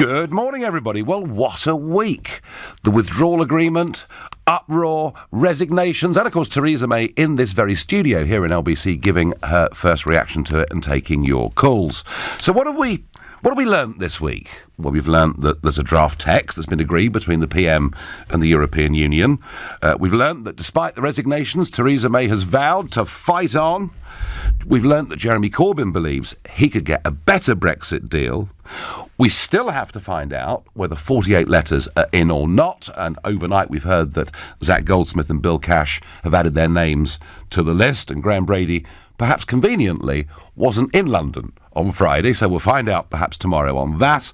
Good morning, everybody. Well, what a week. The withdrawal agreement, uproar, resignations, and of course Theresa May in this very studio here in LBC giving her first reaction to it and taking your calls. So what have we learnt this week? Well, we've learnt that there's a draft text that's been agreed between the PM and the European Union. We've learnt that despite the resignations, Theresa May has vowed to fight on. We've learnt that Jeremy Corbyn believes he could get a better Brexit deal. We still have to find out whether 48 letters are in or not, and overnight we've heard that Zach Goldsmith and Bill Cash have added their names to the list, and Graham Brady, perhaps conveniently, wasn't in London on Friday, so we'll find out perhaps tomorrow on that.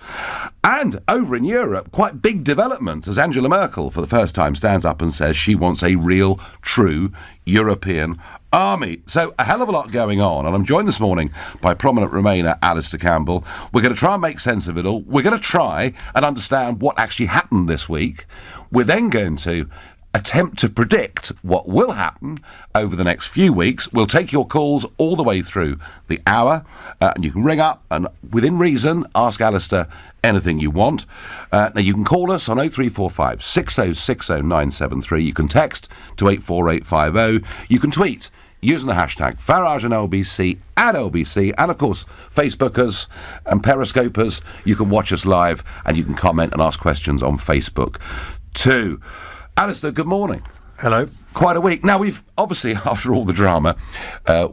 And over in Europe, quite big development as Angela Merkel for the first time stands up and says she wants a real, true European army. So a hell of a lot going on, and I'm joined this morning by prominent Remainer Mr Cambell. We're going to try and make sense of it all. We're going to try and understand what actually happened this week. We're then going to attempt to predict what will happen over the next few weeks. We'll take your calls all the way through the hour, and you can ring up and, within reason, ask Alistair anything you want. Now, you can call us on 0345 6060 973. You can text to 84850. You can tweet using the hashtag Farage and LBC at LBC, and of course Facebookers and Periscopers, you can watch us live and you can comment and ask questions on Facebook too. Alistair, good morning. Hello. Quite a week. Now, we've obviously, after all the drama,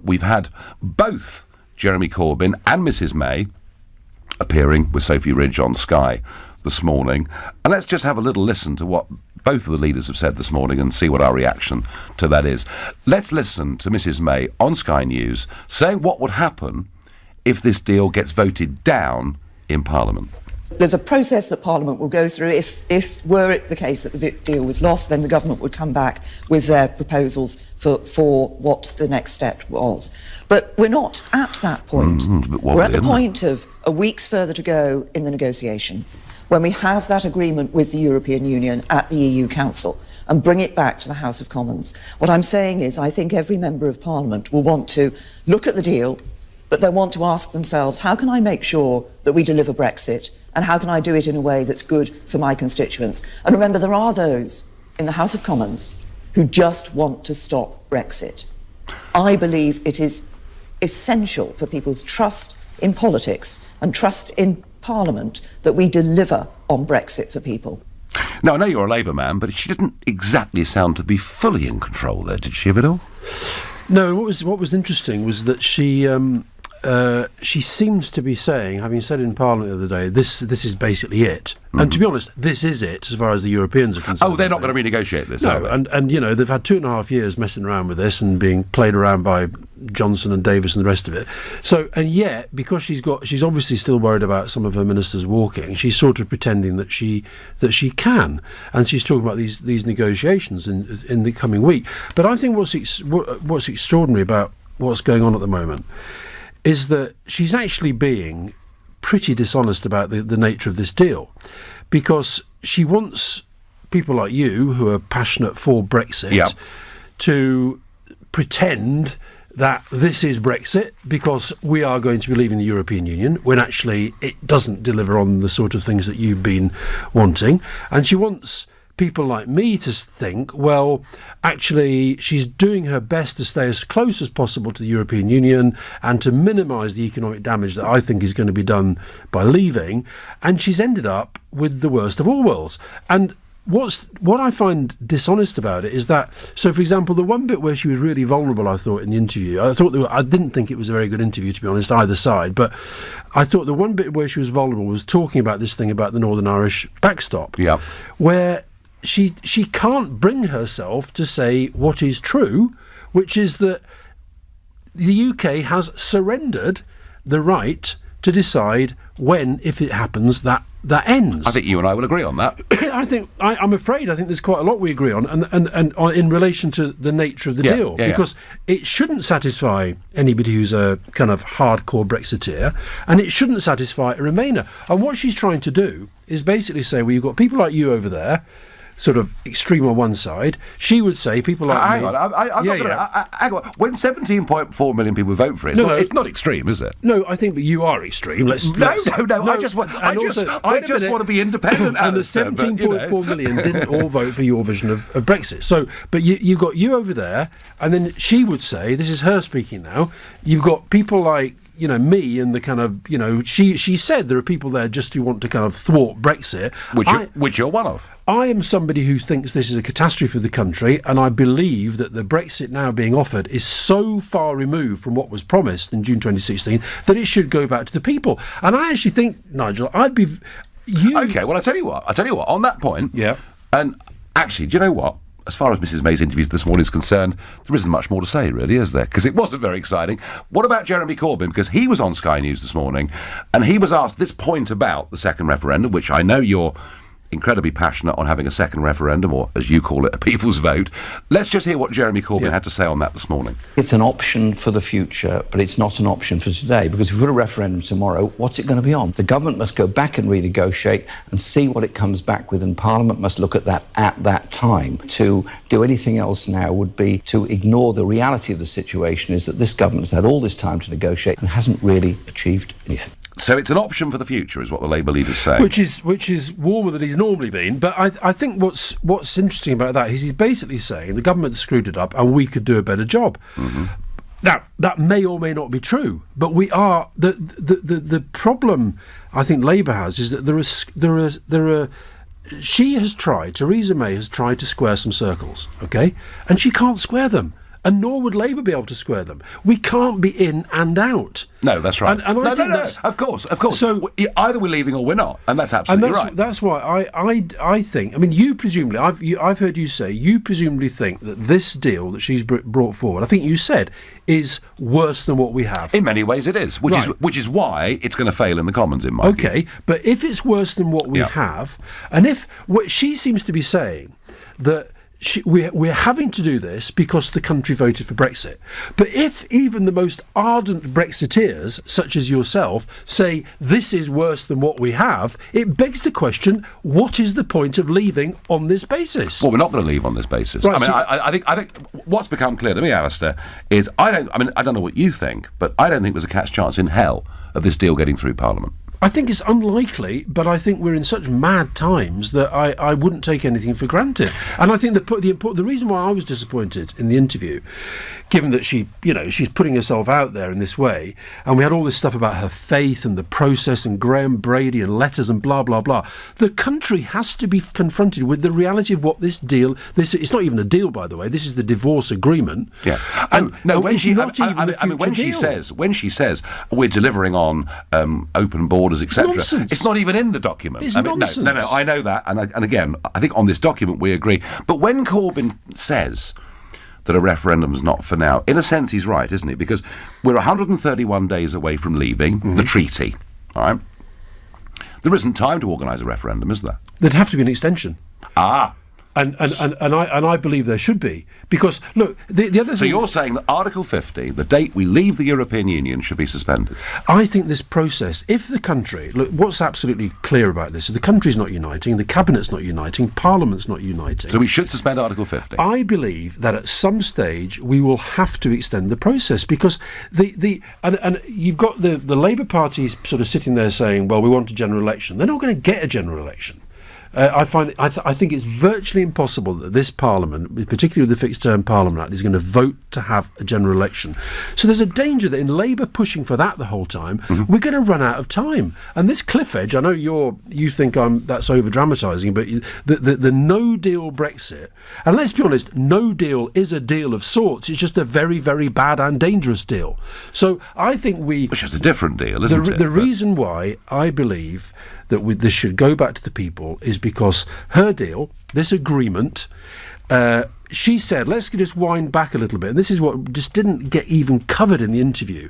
we've had both Jeremy Corbyn and Mrs May appearing with Sophie Ridge on Sky this morning. And let's just have a little listen to what both of the leaders have said this morning and see what our reaction to that is. Let's listen to Mrs May on Sky News saying what would happen if this deal gets voted down in Parliament. There's a process that Parliament will go through. If were it the case that the deal was lost, then the government would come back with their proposals for what the next step was. But we're not at that point. We're at the point of a week's further to go in the negotiation, when we have that agreement with the European Union at the EU Council and bring it back to the House of Commons. What I'm saying is I think every member of Parliament will want to look at the deal, but they'll want to ask themselves, how can I make sure that we deliver Brexit? And how can I do it in a way that's good for my constituents? And remember, there are those in the House of Commons who just want to stop Brexit. I believe it is essential for people's trust in politics and trust in Parliament that we deliver on Brexit for people. Now, I know you're a Labour man, but she didn't exactly sound to be fully in control there, did she, of it all? No, what was interesting was that she seems to be saying, having said in Parliament the other day, this is basically it. Mm-hmm. And to be honest, this is it as far as the Europeans are concerned. Oh, they're not going to renegotiate this, no, and you know, they've had 2.5 years messing around with this and being played around by Johnson and Davis and the rest of it. So, and yet, because she's obviously still worried about some of her ministers walking, she's sort of pretending that she can. And she's talking about these negotiations in the coming week. But I think what's extraordinary about what's going on at the moment is that she's actually being pretty dishonest about the nature of this deal, because she wants people like you, who are passionate for Brexit, to pretend that this is Brexit because we are going to be leaving the European Union, when actually it doesn't deliver on the sort of things that you've been wanting. And she wants people like me to think, well, actually, she's doing her best to stay as close as possible to the European Union and to minimise the economic damage that I think is going to be done by leaving. And she's ended up with the worst of all worlds. And what I find dishonest about it is that, so for example, the one bit where she was really vulnerable, I thought, in the interview, I didn't think it was a very good interview, to be honest, either side, but I thought the one bit where she was vulnerable was talking about this thing about the Northern Irish backstop, where she can't bring herself to say what is true, which is that the UK has surrendered the right to decide when, if it happens, that ends. I think you and I will agree on that. I'm afraid there's quite a lot we agree on, and in relation to the nature of the deal, because it shouldn't satisfy anybody who's a kind of hardcore Brexiteer, and it shouldn't satisfy a Remainer. And what she's trying to do is basically say, well, you've got people like you over there sort of extreme on one side. She would say people like hang me... on, I'm not gonna, hang on. When 17.4 million people vote for it, it's not extreme, is it? No, I think that you are extreme. No. I just want to be independent. And the 17.4 million didn't all vote for your vision of Brexit. So, but you've got you over there, and then she would say, this is her speaking now, you've got people like, me and the kind of, she said there are people there just who want to kind of thwart Brexit. Which you're one of. I am somebody who thinks this is a catastrophe for the country, and I believe that the Brexit now being offered is so far removed from what was promised in June 2016 that it should go back to the people. And I actually think, Nigel, Okay, well, I'll tell you what, on that point... Yeah. And actually, do you know what? As far as Mrs May's interview this morning is concerned, there isn't much more to say, really, is there? Because it wasn't very exciting. What about Jeremy Corbyn? Because he was on Sky News this morning, and he was asked this point about the second referendum, which I know you're incredibly passionate on having a second referendum, or as you call it, a people's vote. Let's just hear what Jeremy Corbyn had to say on that this morning. It's an option for the future, but it's not an option for today, because if we put a referendum tomorrow, what's it going to be on? The government must go back and renegotiate and see what it comes back with, and Parliament must look at that time. To do anything else now would be to ignore the reality of the situation, is that this government has had all this time to negotiate and hasn't really achieved anything. So it's an option for the future, is what the Labour leader's saying. Which is warmer than he's normally been. But I think what's interesting about that is he's basically saying the government screwed it up and we could do a better job. Mm-hmm. Now, that may or may not be true, but we are... The problem I think Labour has is that there are Theresa May has tried to square some circles, okay? And she can't square them. And nor would Labour be able to square them. We can't be in and out. No, that's right. And I think that's... Of course. So either we're leaving or we're not, and that's absolutely right. That's why I think... I mean, you presumably... I've heard you say, you presumably think that this deal that she's brought forward, I think you said, is worse than what we have. In many ways it is, which is why it's going to fail in the Commons, in my view. Okay, but if it's worse than what we have, and if... What she seems to be saying that... We're having to do this because the country voted for Brexit. But if even the most ardent Brexiteers, such as yourself, say this is worse than what we have, it begs the question, what is the point of leaving on this basis? Well, we're not going to leave on this basis. Right, I think what's become clear to me, Alistair, is I don't know what you think, but I don't think there's a cat's chance in hell of this deal getting through Parliament. I think it's unlikely, but I think we're in such mad times that I wouldn't take anything for granted. And I think the reason why I was disappointed in the interview, given that she's putting herself out there in this way, and we had all this stuff about her faith and the process and Graham Brady and letters and blah, blah, blah. The country has to be confronted with the reality of what this deal... It's not even a deal, by the way. This is the divorce agreement. Yeah. When she says we're delivering on open borders, etc. It's not even in the document. It's nonsense. No, I know that. And again, I think on this document we agree. But when Corbyn says that a referendum's not for now, in a sense he's right, isn't he? Because we're 131 days away from leaving the treaty. All right? There isn't time to organise a referendum, is there? There'd have to be an extension. Ah. And I believe there should be, because look, the other thing. So you're saying that Article 50, the date we leave the European Union, should be suspended? I think this process, if the country, look, what's absolutely clear about this is the country's not uniting, the cabinet's not uniting, Parliament's not uniting. So we should suspend Article 50. I believe that at some stage we will have to extend the process, because and you've got the Labour Party sort of sitting there saying, well, we want a general election. They're not going to get a general election. I think it's virtually impossible that this Parliament, particularly with the Fixed Term Parliament Act, is going to vote to have a general election. So there's a danger that in Labour pushing for that the whole time, we're going to run out of time. And this cliff edge, I know you think that's over-dramatising, but the no-deal Brexit, and let's be honest, no deal is a deal of sorts. It's just a very, very bad and dangerous deal. So I think It's just a different deal, isn't it? The reason why I believe that this should go back to the people is because her deal, this agreement, she said, let's just wind back a little bit, and this is what just didn't get even covered in the interview.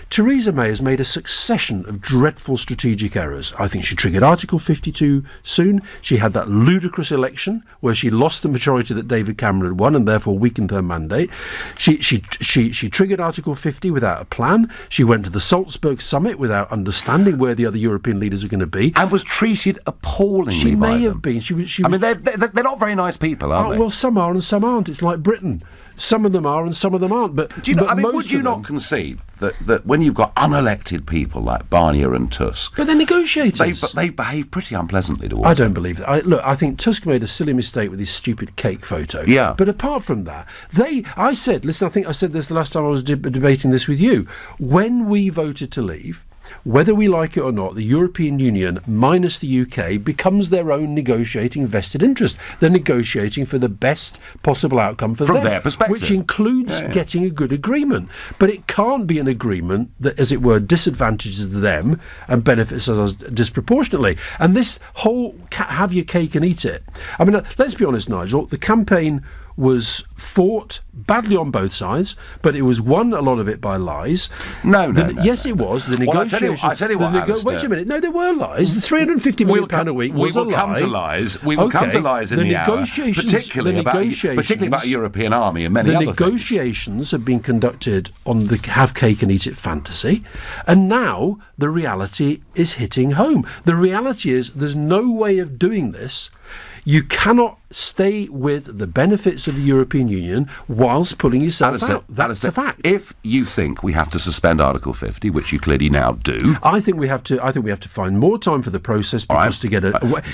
Theresa May has made a succession of dreadful strategic errors. I think she triggered Article 50 too soon. She had that ludicrous election where she lost the majority that David Cameron had won and therefore weakened her mandate. She triggered Article 50 without a plan. She went to the Salzburg summit without understanding where the other European leaders were going to be. And was treated appallingly She by may them. have been. She was. I mean, they're not very nice people, are they? Well, some are and some aren't. It's like Britain. Some of them are and some of them aren't. But, Do you know, but I mean, most would you of not them, concede that when you've got unelected people like Barnier and Tusk, But they're negotiators. they've behaved pretty unpleasantly towards I don't believe that. Look, I think Tusk made a silly mistake with his stupid cake photo. Yeah. But apart from that, I think I said this the last time I was debating this with you. When we voted to leave, whether we like it or not, the European Union, minus the UK, becomes their own negotiating vested interest. They're negotiating for the best possible outcome for From them, their perspective. which includes getting a good agreement. But it can't be an agreement that, as it were, disadvantages them and benefits us disproportionately. And this whole have your cake and eat it. I mean, let's be honest, Nigel, the campaign was fought badly on both sides, but it was won a lot of it by lies. No. Yes, it was. The Well, negotiations. I tell you what, Alistair. Wait a minute. No, there were lies. The £350 million a week was a lie. We will come to lies. We will come to lies in the hour, particularly about a European army and many other things. The negotiations have been conducted on the have cake and eat it fantasy, and now the reality is hitting home. The reality is there's no way of doing this. You cannot stay with the benefits of the European Union whilst pulling yourself out. That's a fact. If you think we have to suspend Article 50, which you clearly now do, I think we have to find more time for the process because to get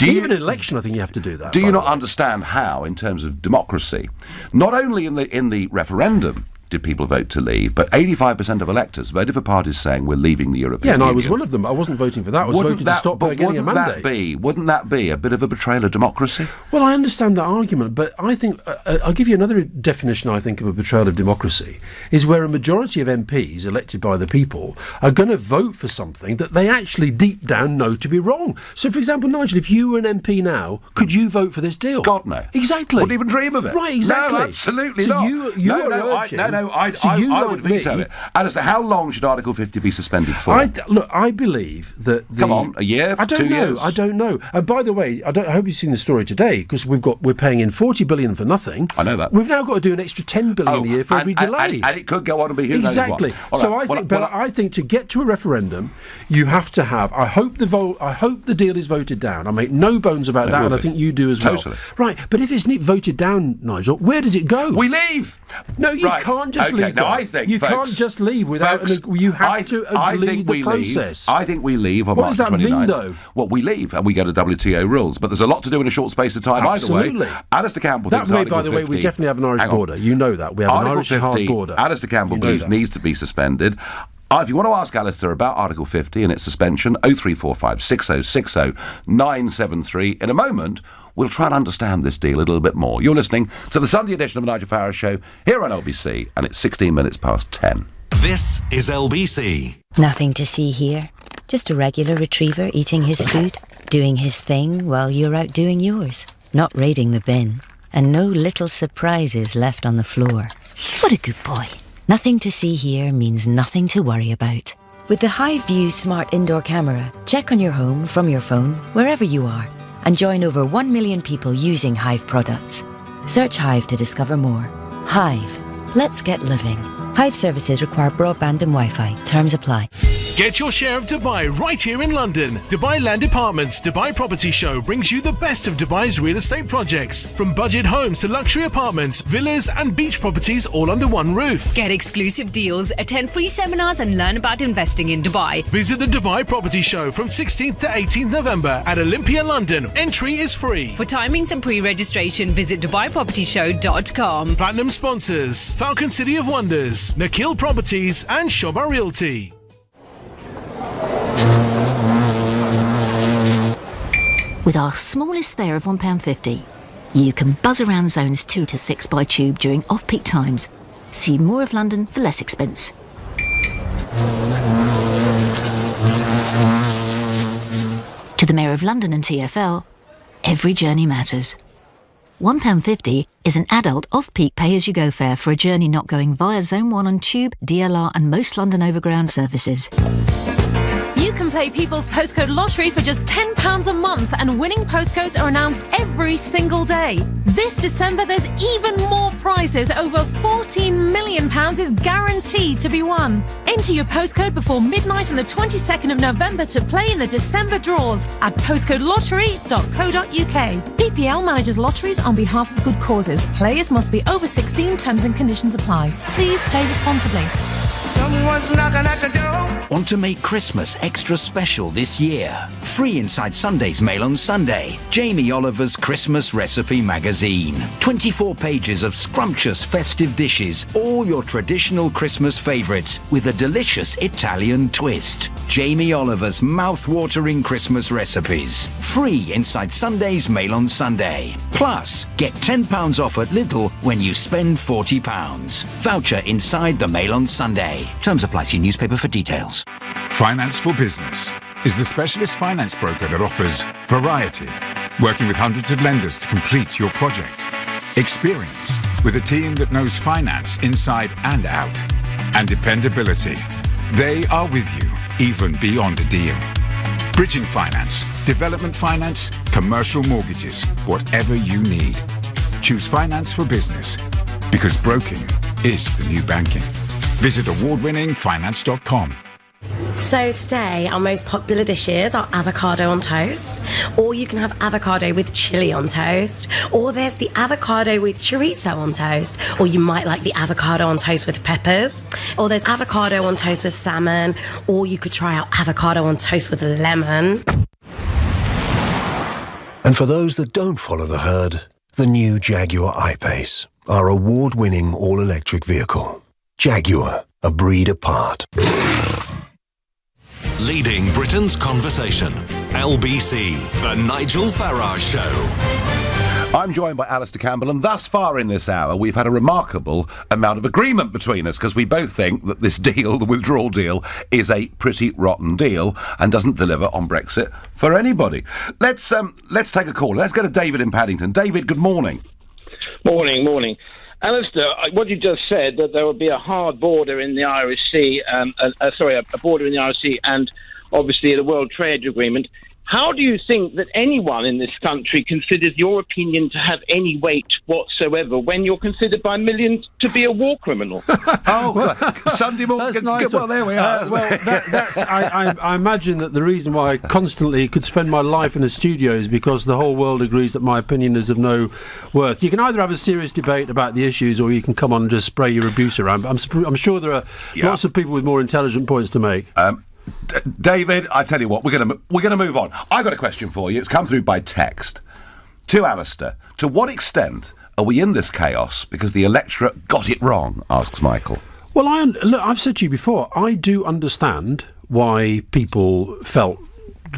even an election, I think you have to do that. Do you not understand how, in terms of democracy, not only in the referendum did people vote to leave, but 85% of electors voted for parties saying we're leaving the European Union. Yeah, and I was one of them. I wasn't voting for that. I was voting to stop her getting a mandate. Wouldn't that be a bit of a betrayal of democracy? Well, I understand that argument, but I think I'll give you another definition, I think, of a betrayal of democracy, is where a majority of MPs elected by the people are going to vote for something that they actually deep down know to be wrong. So, for example, Nigel, if you were an MP now, could you vote for this deal? God, no. Exactly. Wouldn't even dream of it. Right, exactly. No, absolutely so not. You are urging... I would veto it. And as to how long should Article 50 be suspended for? I believe that... Come on, a year? I don't 2 know. years? I don't know. And by the way, I hope you've seen the story today, because we're paying in $40 billion for nothing. I know that. We've now got to do an extra $10 billion a year for every delay. And it could go on and be who knows what. Exactly. So I think to get to a referendum, you have to have... I hope the deal is voted down. I make no bones about that, and I think you do as well. Totally. Right, but if it's voted down, Nigel, where does it go? We leave. No, you can't just leave. Now, I think, you folks, can't just leave without... you have to agree the process. I think we leave on what March does that 29th. mean, though? Well, we leave and we go to WTO rules, but there's a lot to do in a short space of time Absolutely. either way. Alistair Campbell that thinks way, Article by the 50... way, we definitely have an Irish border. You know that. We have Article an Irish 50, hard border. Alistair Campbell believes needs to be suspended. If you want to ask Alistair about Article 50 and its suspension, 0345 6060 973. In a moment, we'll try and understand this deal a little bit more. You're listening to the Sunday edition of the Nigel Farage Show here on LBC, and it's 16 minutes past 10. This is LBC. Nothing to see here. Just a regular retriever eating his food, doing his thing while you're out doing yours, not raiding the bin, and no little surprises left on the floor. What a good boy. Nothing to see here means nothing to worry about. With the Hive View Smart Indoor Camera, check on your home from your phone, wherever you are, and join over 1 million people using Hive products. Search Hive to discover more. Hive. Let's get living. Hive services require broadband and Wi-Fi. Terms apply. Get your share of Dubai right here in London. Dubai Land Apartments Dubai Property Show brings you the best of Dubai's real estate projects. From budget homes to luxury apartments, villas and beach properties all under one roof. Get exclusive deals, attend free seminars and learn about investing in Dubai. Visit the Dubai Property Show from 16th to 18th November at Olympia, London. Entry is free. For timings and pre-registration, visit DubaiPropertyShow.com. Platinum sponsors: Falcon City of Wonders, Nakil Properties and Shoba Realty. With our smallest fare of £1.50, you can buzz around zones 2 to 6 by tube during off-peak times. See more of London for less expense. To the Mayor of London and TfL, every journey matters. £1.50 is an adult off-peak pay-as-you-go fare for a journey not going via Zone 1 on Tube, DLR and most London Overground services. You can play People's Postcode Lottery for just £10 a month, and winning postcodes are announced every single day. This December, there's even more prizes. Over £14 million is guaranteed to be won. Enter your postcode before midnight on the 22nd of November to play in the December draws at postcodelottery.co.uk. PPL manages lotteries on behalf of good causes. Players must be over 16. Terms and conditions apply. Please play responsibly. Someone's knocking at the door. Want to make Christmas extra special this year? Free inside Sunday's Mail on Sunday. Jamie Oliver's Christmas Recipe Magazine. 24 pages of scrumptious festive dishes. All your traditional Christmas favourites with a delicious Italian twist. Jamie Oliver's mouth-watering Christmas recipes. Free inside Sunday's Mail on Sunday. Plus, get £10 off at Lidl when you spend £40. Voucher inside the Mail on Sunday. Terms apply. See newspaper for details. Finance for Business is the specialist finance broker that offers variety, working with hundreds of lenders to complete your project. Experience with a team that knows finance inside and out. And dependability. They are with you, even beyond a deal. Bridging finance, development finance, commercial mortgages, whatever you need. Choose Finance for Business, because broking is the new banking. Visit awardwinningfinance.com. So today our most popular dishes are avocado on toast, or you can have avocado with chili on toast, or there's the avocado with chorizo on toast, or you might like the avocado on toast with peppers, or there's avocado on toast with salmon, or you could try out avocado on toast with lemon. And for those that don't follow the herd, the new Jaguar I-Pace, our award-winning all-electric vehicle. Jaguar, a breed apart. Leading Britain's conversation. LBC, The Nigel Farage Show. I'm joined by Mr Cambell, and thus far in this hour we've had a remarkable amount of agreement between us, because we both think that this deal, the withdrawal deal, is a pretty rotten deal and doesn't deliver on Brexit for anybody. Let's take a call. Let's go to David in Paddington. David, good morning. Morning. Alistair, what you just said, that there would be a hard border in the Irish Sea, a border in the Irish Sea and obviously the World Trade Agreement. How do you think that anyone in this country considers your opinion to have any weight whatsoever when you're considered by millions to be a war criminal? Sunday morning. That's nice. Well, there we are. I imagine that the reason why I constantly could spend my life in a studio is because the whole world agrees that my opinion is of no worth. You can either have a serious debate about the issues, or you can come on and just spray your abuse around. But I'm sure there are lots of people with more intelligent points to make. David, I tell you what, we're going to move on. I've got a question for you. It's come through by text. To Alistair, to what extent are we in this chaos because the electorate got it wrong, asks Michael. Well, look, I've said to you before, I do understand why people felt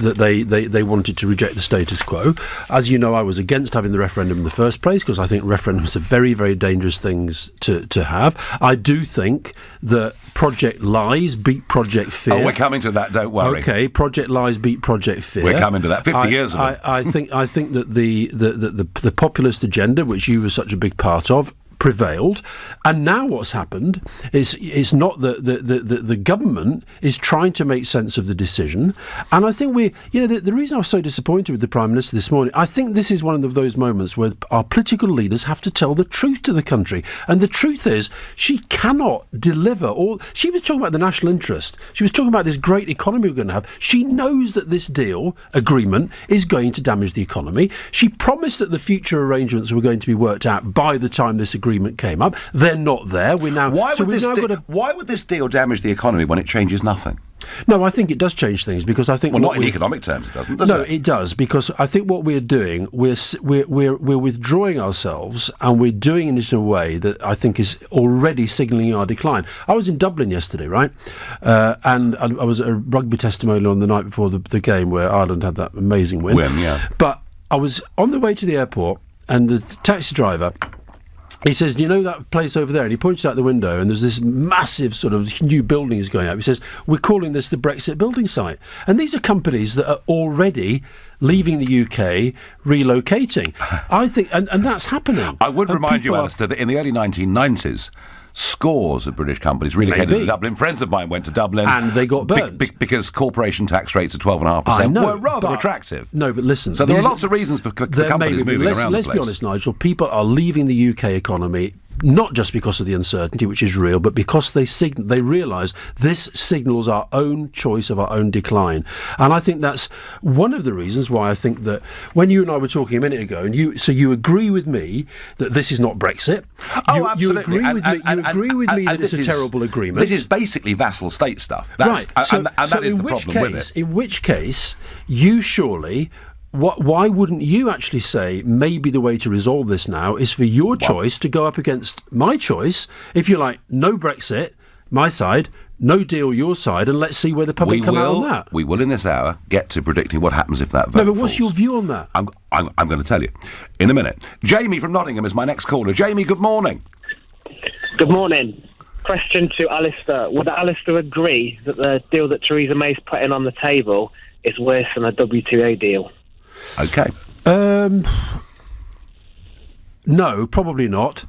that they wanted to reject the status quo. As you know, I was against having the referendum in the first place, because I think referendums are very, very dangerous things to have. I do think that Project Lies beat Project Fear. Oh, we're coming to that, don't worry. Okay, Project Lies beat Project Fear. We're coming to that. 50 years of it. I think that the populist agenda, which you were such a big part of, prevailed, and now what's happened is it's not that the government is trying to make sense of the decision, and I think the reason I was so disappointed with the Prime Minister this morning, I think this is one of those moments where our political leaders have to tell the truth to the country, and the truth is she cannot deliver all. She was talking about the national interest, she was talking about this great economy we're going to have. She knows that this agreement is going to damage the economy. She promised that the future arrangements were going to be worked out by the time this agreement came up. They're not there. Why would this deal damage the economy when it changes nothing? No, I think it does change things, because I think not in economic terms it doesn't. Does it? No, it does, because I think what we're doing, we're withdrawing ourselves, and we're doing it in a way that I think is already signalling our decline. I was in Dublin yesterday, right, and I was at a rugby testimonial on the night before the game where Ireland had that amazing win. Yeah. But I was on the way to the airport, and the taxi driver He says, you know that place over there? And he points out the window, and there's this massive sort of new buildings going up. He says, we're calling this the Brexit building site. And these are companies that are already leaving the UK, relocating. I think, and that's happening. I would remind you, Alistair, that in the early 1990s, scores of British companies relocated to Dublin. Friends of mine went to Dublin. And they got burnt. Because corporation tax rates of 12.5% were rather attractive. No, but listen. So there are lots of reasons for companies moving around the place. Let's be honest, Nigel. People are leaving the UK economy not just because of the uncertainty, which is real, but because they realise this signals our own choice of our own decline. And I think that's one of the reasons why I think that when you and I were talking a minute ago, and you agree with me that this is not Brexit. Absolutely. You agree with me that it's a terrible agreement. This is basically vassal state stuff. Right. And that is the problem with it. In which case, you surely... Why wouldn't you actually say maybe the way to resolve this now is for your choice to go up against my choice? If you're like, no Brexit, my side, no deal, your side, and let's see where the public come out on that. We will, in this hour, get to predicting what happens if that vote No, but what's your view on that? I'm going to tell you in a minute. Jamie from Nottingham is my next caller. Jamie, good morning. Good morning. Question to Alistair. Would Alistair agree that the deal that Theresa May's putting on the table is worse than a WTO deal? Okay. No, probably not.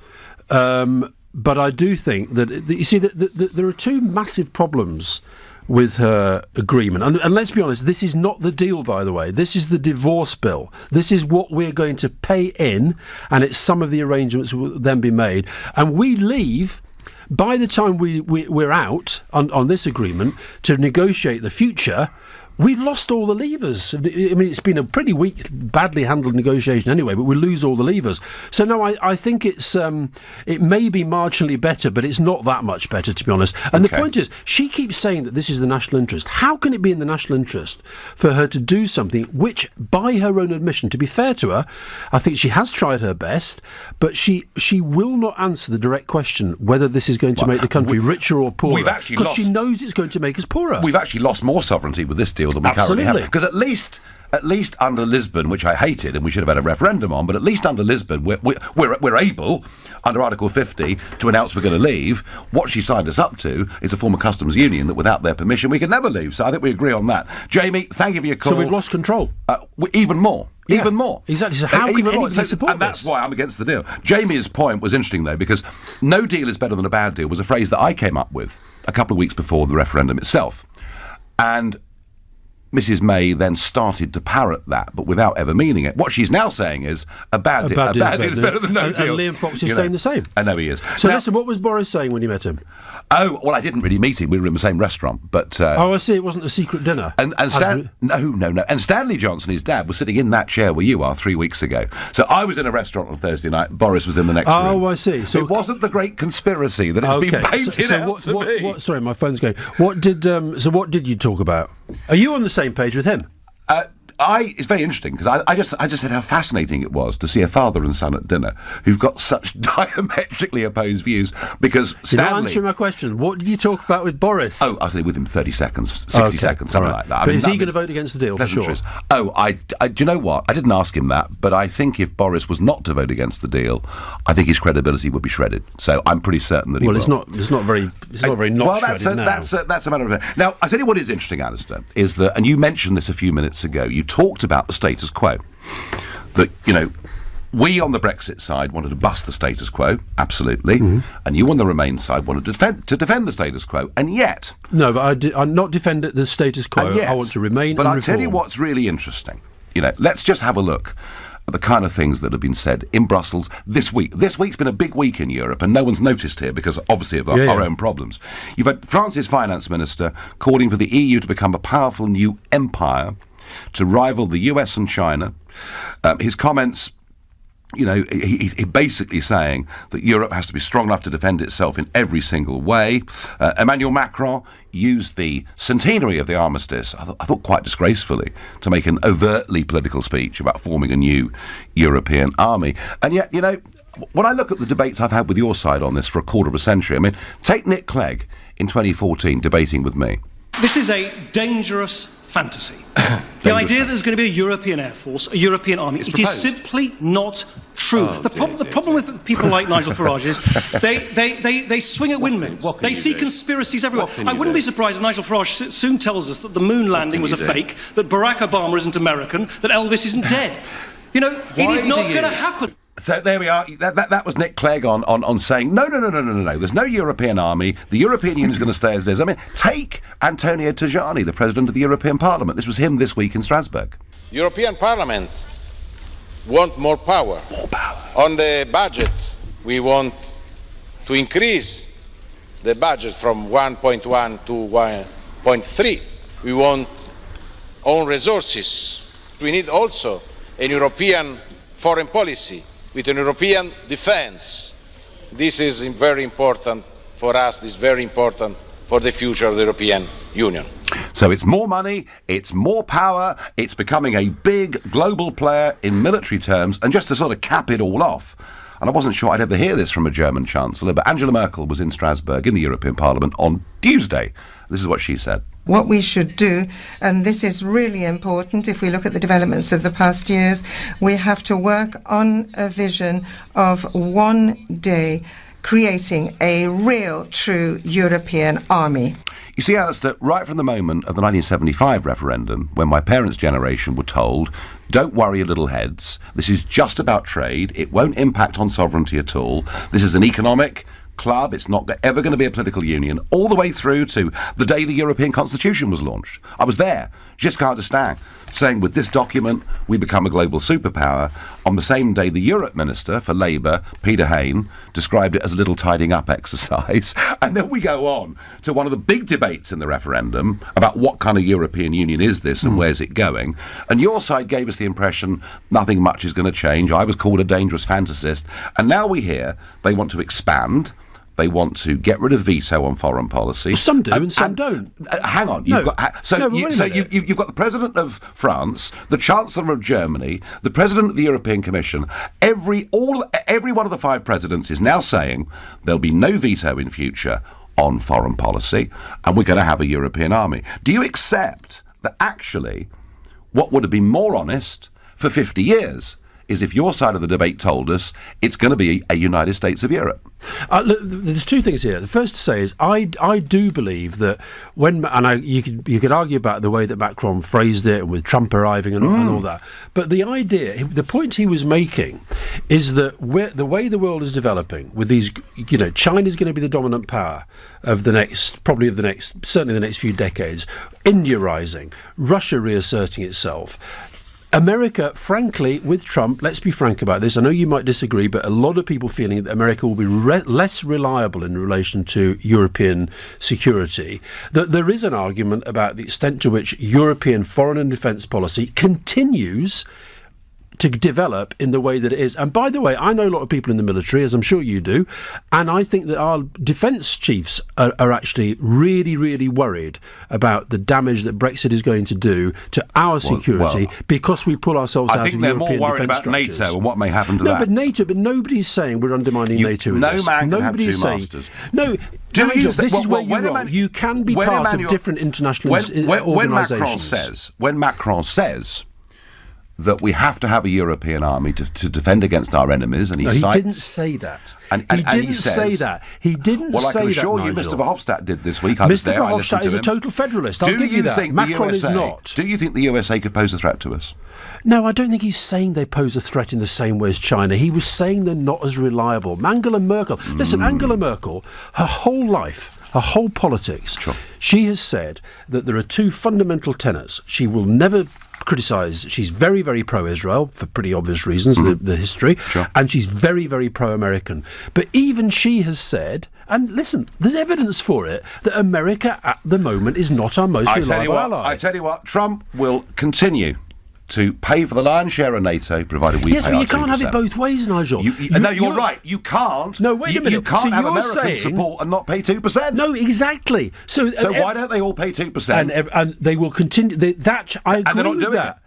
But I do think that, you see, there are two massive problems with her agreement. And let's be honest, this is not the deal, by the way. This is the divorce bill. This is what we're going to pay in, and it's some of the arrangements will then be made. And we leave... By the time we're out on this agreement to negotiate the future, we've lost all the levers. I mean, it's been a pretty weak, badly handled negotiation anyway, but we lose all the levers. So, no, I think it may be marginally better, but it's not that much better, to be honest. And the point is, she keeps saying that this is the national interest. How can it be in the national interest for her to do something which, by her own admission, to be fair to her, I think she has tried her best, but she will not answer the direct question whether this is going to make the country richer or poorer. Because she knows it's going to make us poorer. We've actually lost more sovereignty with this deal than we currently have. Because at least under Lisbon, which I hated and we should have had a referendum on, but at least under Lisbon, we're able, under Article 50, to announce we're going to leave. What she signed us up to is a former customs union that without their permission we could never leave. So I think we agree on that. Jamie, thank you for your call. So we've lost control. Even more. Yeah, even more. Exactly. So how can anybody support and that's why I'm against the deal. Jamie's point was interesting, though, because no deal is better than a bad deal was a phrase that I came up with a couple of weeks before the referendum itself. And Mrs May then started to parrot that, but without ever meaning it. What she's now saying is a bad deal is better than no deal. And Liam Fox is staying the same. I know he is. So listen, what was Boris saying when you met him? Oh, well, I didn't really meet him. We were in the same restaurant, but... I see. It wasn't a secret dinner. No. And Stanley Johnson, his dad, was sitting in that chair where you are 3 weeks ago. So I was in a restaurant on Thursday night. Boris was in the next room. Oh, I see. So it wasn't the great conspiracy that it's been painted out to be. Sorry, my phone's going. What did you talk about? Are you on the same page with him? It's very interesting because I just said how fascinating it was to see a father and son at dinner who've got such diametrically opposed views. Because Stanley, you're not answering my question. What did you talk about with Boris? Oh, I was with him 30 seconds, 60 seconds, something like that. But is he going to vote against the deal for sure? Oh, do you know what? I didn't ask him that, but I think if Boris was not to vote against the deal, I think his credibility would be shredded. So I'm pretty certain that he will. Well, it's not very shredded now. That's a matter of... Now, I tell you what is interesting, Alistair, is that, and you mentioned this a few minutes ago, you talked about the status quo. That, we on the Brexit side wanted to bust the status quo, absolutely, and you on the Remain side wanted to defend the status quo, and yet... No, but I'm not defending the status quo. I want to remain But and I'll tell you what's really interesting. Let's just have a look at the kind of things that have been said in Brussels this week. This week's been a big week in Europe, and no one's noticed here because, obviously, of our own problems. You've had France's finance minister calling for the EU to become a powerful new empire to rival the US and China. His comments, he basically saying that Europe has to be strong enough to defend itself in every single way. Emmanuel Macron used the centenary of the armistice, I thought quite disgracefully, to make an overtly political speech about forming a new European army. And yet, when I look at the debates I've had with your side on this for a quarter of a century, I mean, take Nick Clegg in 2014 debating with me. This is a dangerous fantasy. The idea that there's going to be a European Air Force, a European army, it is simply not true. The problem with people like Nigel Farage is they swing at windmills. They see conspiracies everywhere. I wouldn't be surprised if Nigel Farage soon tells us that the moon landing was a fake, that Barack Obama isn't American, that Elvis isn't dead. You know, it is not going to happen. So there we are. That was Nick Clegg on saying, no. There's no European army. The European Union is going to stay as it is. I mean, take Antonio Tajani, the President of the European Parliament. This was him this week in Strasbourg. European Parliament want more power. More power. On the budget, we want to increase the budget from 1.1 to 1.3. We want own resources. We need also a European foreign policy with an European defence. This is very important for us. This is very important for the future of the European Union. So it's more money, it's more power, it's becoming a big global player in military terms. And just to sort of cap it all off, and I wasn't sure I'd ever hear this from a German chancellor, but Angela Merkel was in Strasbourg in the European Parliament on Tuesday. This is what she said. What we should do, and this is really important if we look at the developments of the past years, we have to work on a vision of one day creating a real, true European army. You see, Alistair, right from the moment of the 1975 referendum, when my parents' generation were told, don't worry, little heads, this is just about trade, it won't impact on sovereignty at all, this is an economic club, it's not ever going to be a political union, all the way through to the day the European Constitution was launched. I was there, Giscard d'Estaing, saying with this document we become a global superpower. On the same day, the Europe Minister for Labour, Peter Hain, described it as a little tidying up exercise. And then we go on to one of the big debates in the referendum about what kind of European Union is this and where's it going. And your side gave us the impression nothing much is going to change. I was called a dangerous fantasist. And now we hear they want to expand. They want to get rid of veto on foreign policy. Some do and some don't. Hang on. You've got the President of France, the Chancellor of Germany, the President of the European Commission. Every one of the 5 presidents is now saying there'll be no veto in future on foreign policy, and we're going to have a European army. Do you accept that actually what would have been more honest for 50 years is if your side of the debate told us it's going to be a United States of Europe? Look, there's 2 things here. The first to say is I do believe that you could argue about the way that Macron phrased it and with Trump arriving and all that, but the point he was making is that the way the world is developing with these, China's going to be the dominant power of certainly the next few decades, India rising, Russia reasserting itself. America, frankly, with Trump, let's be frank about this, I know you might disagree, but a lot of people feeling that America will be less reliable in relation to European security, that there is an argument about the extent to which European foreign and defence policy continues to develop in the way that it is. And by the way, I know a lot of people in the military, as I'm sure you do, and I think that our defence chiefs are actually really, really worried about the damage that Brexit is going to do to our security because we pull ourselves out of European defence structures. I think they're more worried about NATO and what may happen to that. No, but NATO, but nobody's saying we're undermining NATO in this. No man can have 2 masters. No, Nigel, this is where you're wrong. You can be part of different international organisations. When Macron says that we have to have a European army to defend against our enemies, and he didn't say that. He didn't say that. Well, I can assure you, Mr. Verhofstadt did this week. I was there. I listened to him. Mr. Verhofstadt is a total federalist. I'll give you that. Macron is not. Do you think the USA could pose a threat to us? No, I don't think he's saying they pose a threat in the same way as China. He was saying they're not as reliable. Angela Merkel. Listen, Angela Merkel, her whole life, her whole politics, she has said that there are 2 fundamental tenets. She will never criticise. She's very, very pro-Israel for pretty obvious reasons, the history, and she's very, very pro-American. But even she has said, and listen, there's evidence for it, that America at the moment is not our most reliable ally. I tell you what, Trump will continue to pay for the lion's share of NATO, provided we pay our 2%. Yes, but you can't have it both ways, Nigel. You're right. You can't. No, wait a minute. You can't have American support and not pay 2%. No, exactly. So why don't they all pay 2%? And they will continue. I agree with that.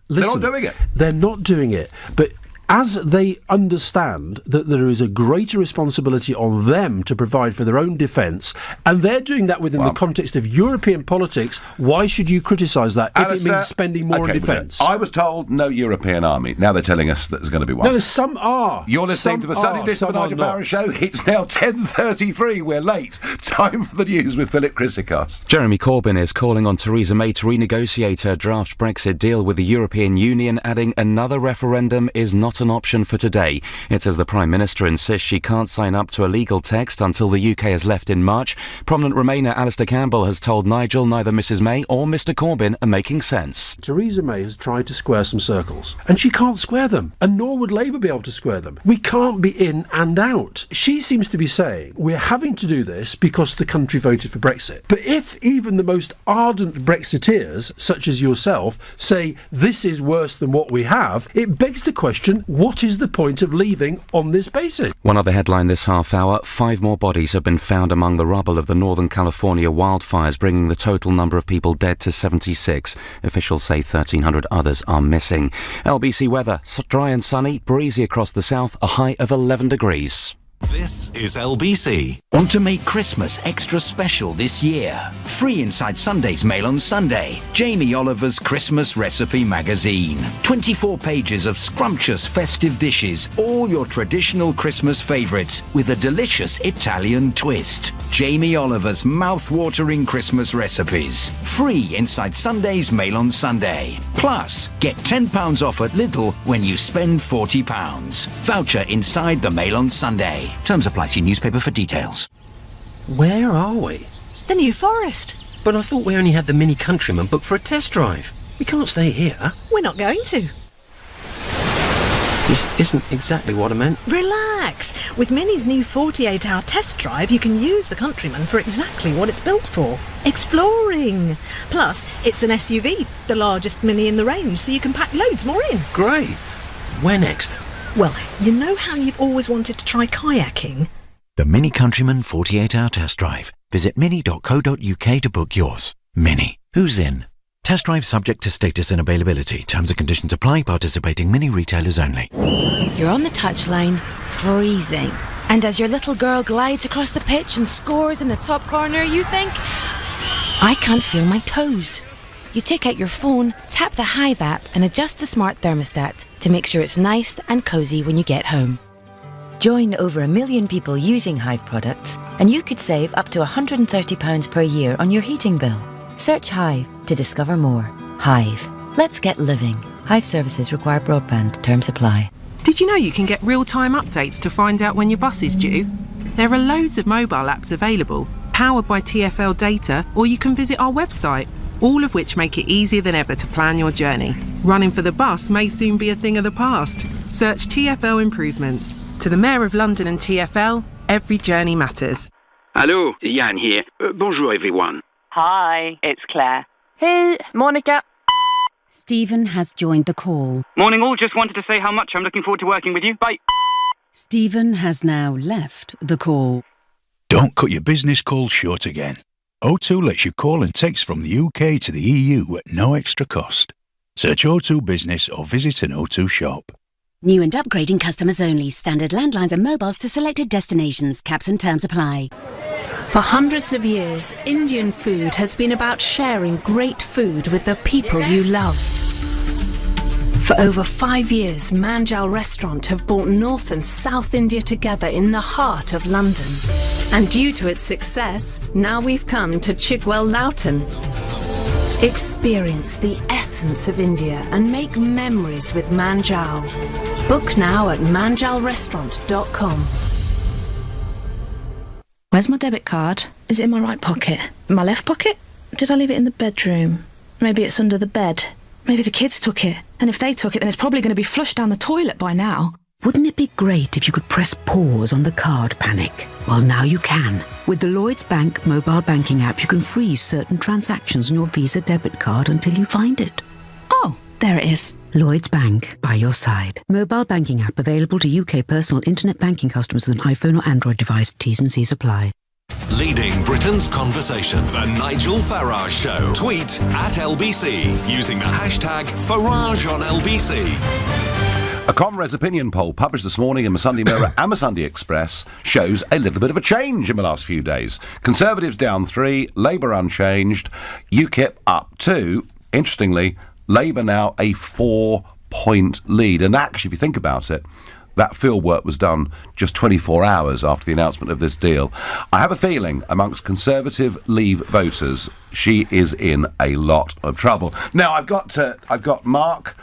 Listen, they're not doing it. They're not doing it. But as they understand that there is a greater responsibility on them to provide for their own defence, and they're doing that within the context of European politics, why should you criticise that if it means spending more on defence? I was told no European army. Now they're telling us that there's going to be one. No, some are. You're listening to the Sunday edition of the Nigel Farage Show. It's now 10:33. We're late. Time for the news with Philip Chrysikos. Jeremy Corbyn is calling on Theresa May to renegotiate her draft Brexit deal with the European Union, adding another referendum is not an option for today. It's as the Prime Minister insists she can't sign up to a legal text until the UK has left in March. Prominent Remainer Mr Cambell has told Nigel neither Mrs May or Mr Corbyn are making sense. Theresa May has tried to square some circles, and she can't square them, and nor would Labour be able to square them. We can't be in and out. She seems to be saying we're having to do this because the country voted for Brexit. But if even the most ardent Brexiteers, such as yourself, say this is worse than what we have, it begs the question, what is the point of leaving on this basis? One other headline this half hour, 5 more bodies have been found among the rubble of the Northern California wildfires, bringing the total number of people dead to 76. Officials say 1,300 others are missing. LBC weather, dry and sunny, breezy across the south, a high of 11 degrees. This is LBC. Want to make Christmas extra special this year? Free inside Sunday's Mail on Sunday. Jamie Oliver's Christmas Recipe Magazine. 24 pages of scrumptious festive dishes, all your traditional Christmas favourites, with a delicious Italian twist. Jamie Oliver's mouth-watering Christmas recipes. Free inside Sunday's Mail on Sunday. Plus, get £10 off at Lidl when you spend £40. Voucher inside the Mail on Sunday. Terms apply. See newspaper for details. Where are we? The New Forest. But I thought we only had the Mini Countryman booked for a test drive. We can't stay here. We're not going to. This isn't exactly what I meant. Relax. With Mini's new 48-hour test drive, you can use the Countryman for exactly what it's built for. Exploring. Plus, it's an SUV, the largest Mini in the range, so you can pack loads more in. Great. Where next? Well, you know how you've always wanted to try kayaking? The Mini Countryman 48-hour test drive. Visit mini.co.uk to book yours. Mini. Who's in? Test drive subject to status and availability. Terms and conditions apply. Participating Mini retailers only. You're on the touchline, freezing. And as your little girl glides across the pitch and scores in the top corner, you think, I can't feel my toes. You take out your phone, tap the Hive app and adjust the smart thermostat to make sure it's nice and cosy when you get home. Join over 1 million people using Hive products and you could save up to £130 per year on your heating bill. Search Hive to discover more. Hive. Let's get living. Hive services require broadband. Terms apply. Did you know you can get real-time updates to find out when your bus is due? There are loads of mobile apps available, powered by TfL data, or you can visit our website, all of which make it easier than ever to plan your journey. Running for the bus may soon be a thing of the past. Search TfL improvements. To the Mayor of London and TfL, every journey matters. Hello, Jan here. Bonjour everyone. Hi, it's Claire. Hey, Monica. Stephen has joined the call. Morning all, just wanted to say how much I'm looking forward to working with you. Bye. Stephen has now left the call. Don't cut your business calls short again. O2 lets you call and text from the UK to the EU at no extra cost. Search O2 Business or visit an O2 shop. New and upgrading customers only. Standard landlines and mobiles to selected destinations. Caps and terms apply. For hundreds of years, Indian food has been about sharing great food with the people you love. For over 5 years, Manjal Restaurant have brought North and South India together in the heart of London. And due to its success, now we've come to Chigwell Loughton. Experience the essence of India and make memories with Manjal. Book now at manjalrestaurant.com. Where's my debit card? Is it in my right pocket? My left pocket? Did I leave it in the bedroom? Maybe it's under the bed. Maybe the kids took it. And if they took it, then it's probably going to be flushed down the toilet by now. Wouldn't it be great if you could press pause on the card panic? Well, now you can. With the Lloyds Bank mobile banking app, you can freeze certain transactions on your Visa debit card until you find it. Oh, there it is. Lloyds Bank, by your side. Mobile banking app available to UK personal internet banking customers with an iPhone or Android device. T's and C's apply. Leading Britain's conversation, The Nigel Farage Show. Tweet at LBC using the hashtag Farage on LBC. A Comrades opinion poll published this morning in the Sunday Mirror and the Sunday Express shows a little bit of a change in the last few days. Conservatives down 3, Labour unchanged, UKIP up 2. Interestingly, Labour now a 4-point lead. And actually, if you think about it, that field work was done just 24 hours after the announcement of this deal. I have a feeling amongst Conservative Leave voters, she is in a lot of trouble. Now, I've got Mark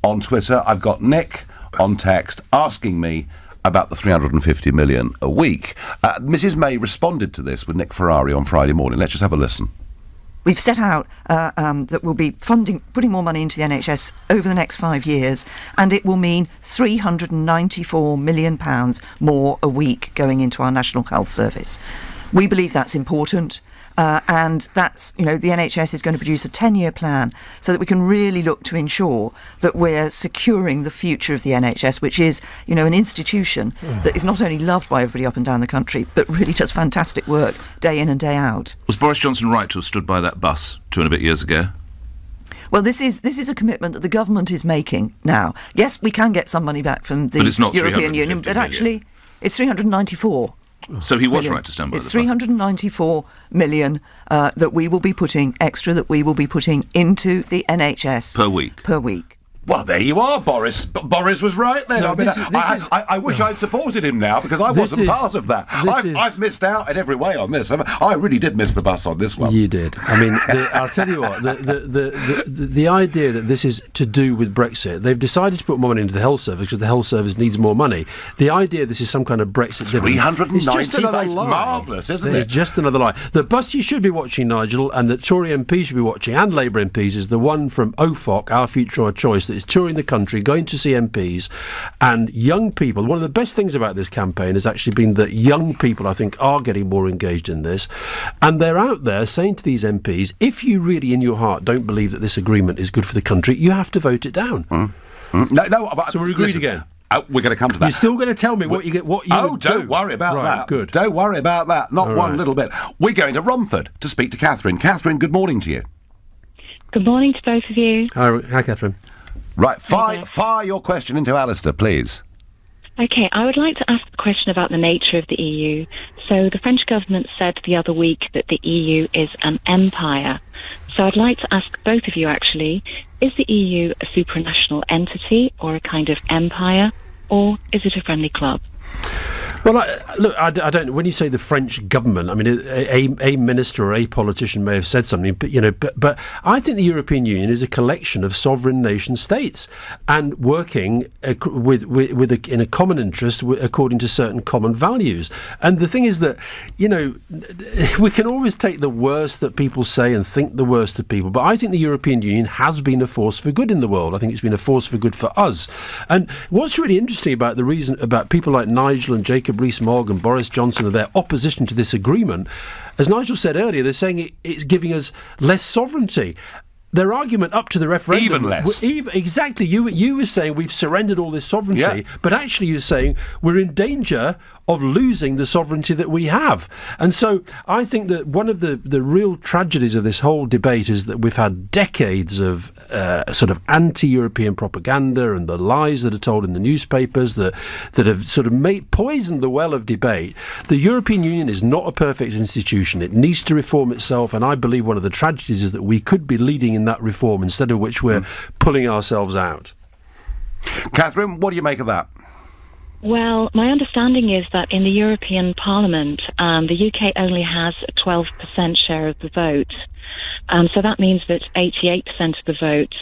on Twitter, I've got Nick on text asking me about the 350 million a week. Mrs May responded to this with Nick Ferrari on Friday morning. Let's just have a listen. We've set out that we'll be putting more money into the NHS over the next 5 years, and it will mean £394 million more a week going into our National Health Service. We believe that's important. And that's, the NHS is going to produce a 10-year plan so that we can really look to ensure that we're securing the future of the NHS, which is, an institution that is not only loved by everybody up and down the country, but really does fantastic work day in and day out. Was Boris Johnson right to have stood by that bus 2 and a bit years ago? Well, this is a commitment that the government is making now. Yes, we can get some money back from the European Union, but actually it's 394. So he was right to stand by the bus. It's 394 million that we will be putting into the NHS per week. Well, there you are, Boris. Boris was right then. No, I wish I'd supported him now because I wasn't part of that. I've missed out in every way on this. I really did miss the bus on this one. You did. I mean, I'll tell you what. The idea that this is to do with Brexit, they've decided to put more money into the health service because the health service needs more money. The idea this is some kind of Brexit dividend. 390. That's marvellous, isn't it? It's just another lie. The bus you should be watching, Nigel, and that Tory MPs should be watching, and Labour MPs, is the one from OFOC, Our Future, Our Choice, that is touring the country, going to see MPs and young people. One of the best things about this campaign has actually been that young people, I think, are getting more engaged in this, and they're out there saying to these MPs, if you really in your heart don't believe that this agreement is good for the country, you have to vote it down. No, so we're agreed again. We're going to come to that. You're still going to tell me what you get. Don't worry about that. Good. Don't worry about that. Not All one right. little bit. We're going to Romford to speak to Catherine. Catherine, good morning to you. Good morning to both of you. Hi, Catherine. Right, fire your question into Alistair, please. Okay, I would like to ask a question about the nature of the EU. So the French government said the other week that the EU is an empire. So I'd like to ask both of you, actually, is the EU a supranational entity or a kind of empire, or is it a friendly club? Well, I don't. When you say the French government, I mean a minister or a politician may have said something, but I think the European Union is a collection of sovereign nation states and working in a common interest according to certain common values. And the thing is that we can always take the worst that people say and think the worst of people, but I think the European Union has been a force for good in the world. I think it's been a force for good for us. And what's really interesting about about people like Nigel and Jacob Rees-Mogg and Boris Johnson and their opposition to this agreement, as Nigel said earlier, they're saying it's giving us less sovereignty. Their argument up to the referendum... Even less. Exactly. You were saying we've surrendered all this sovereignty, but actually you're saying we're in danger of losing the sovereignty that we have. And so I think that one of the real tragedies of this whole debate is that we've had decades of sort of anti-European propaganda and the lies that are told in the newspapers that have sort of poisoned the well of debate. The European Union is not a perfect institution. It needs to reform itself, and I believe one of the tragedies is that we could be leading in that reform instead of which we're pulling ourselves out. Catherine, what do you make of that? Well, my understanding is that in the European Parliament, the UK only has a 12% share of the vote. So that means that 88% of the votes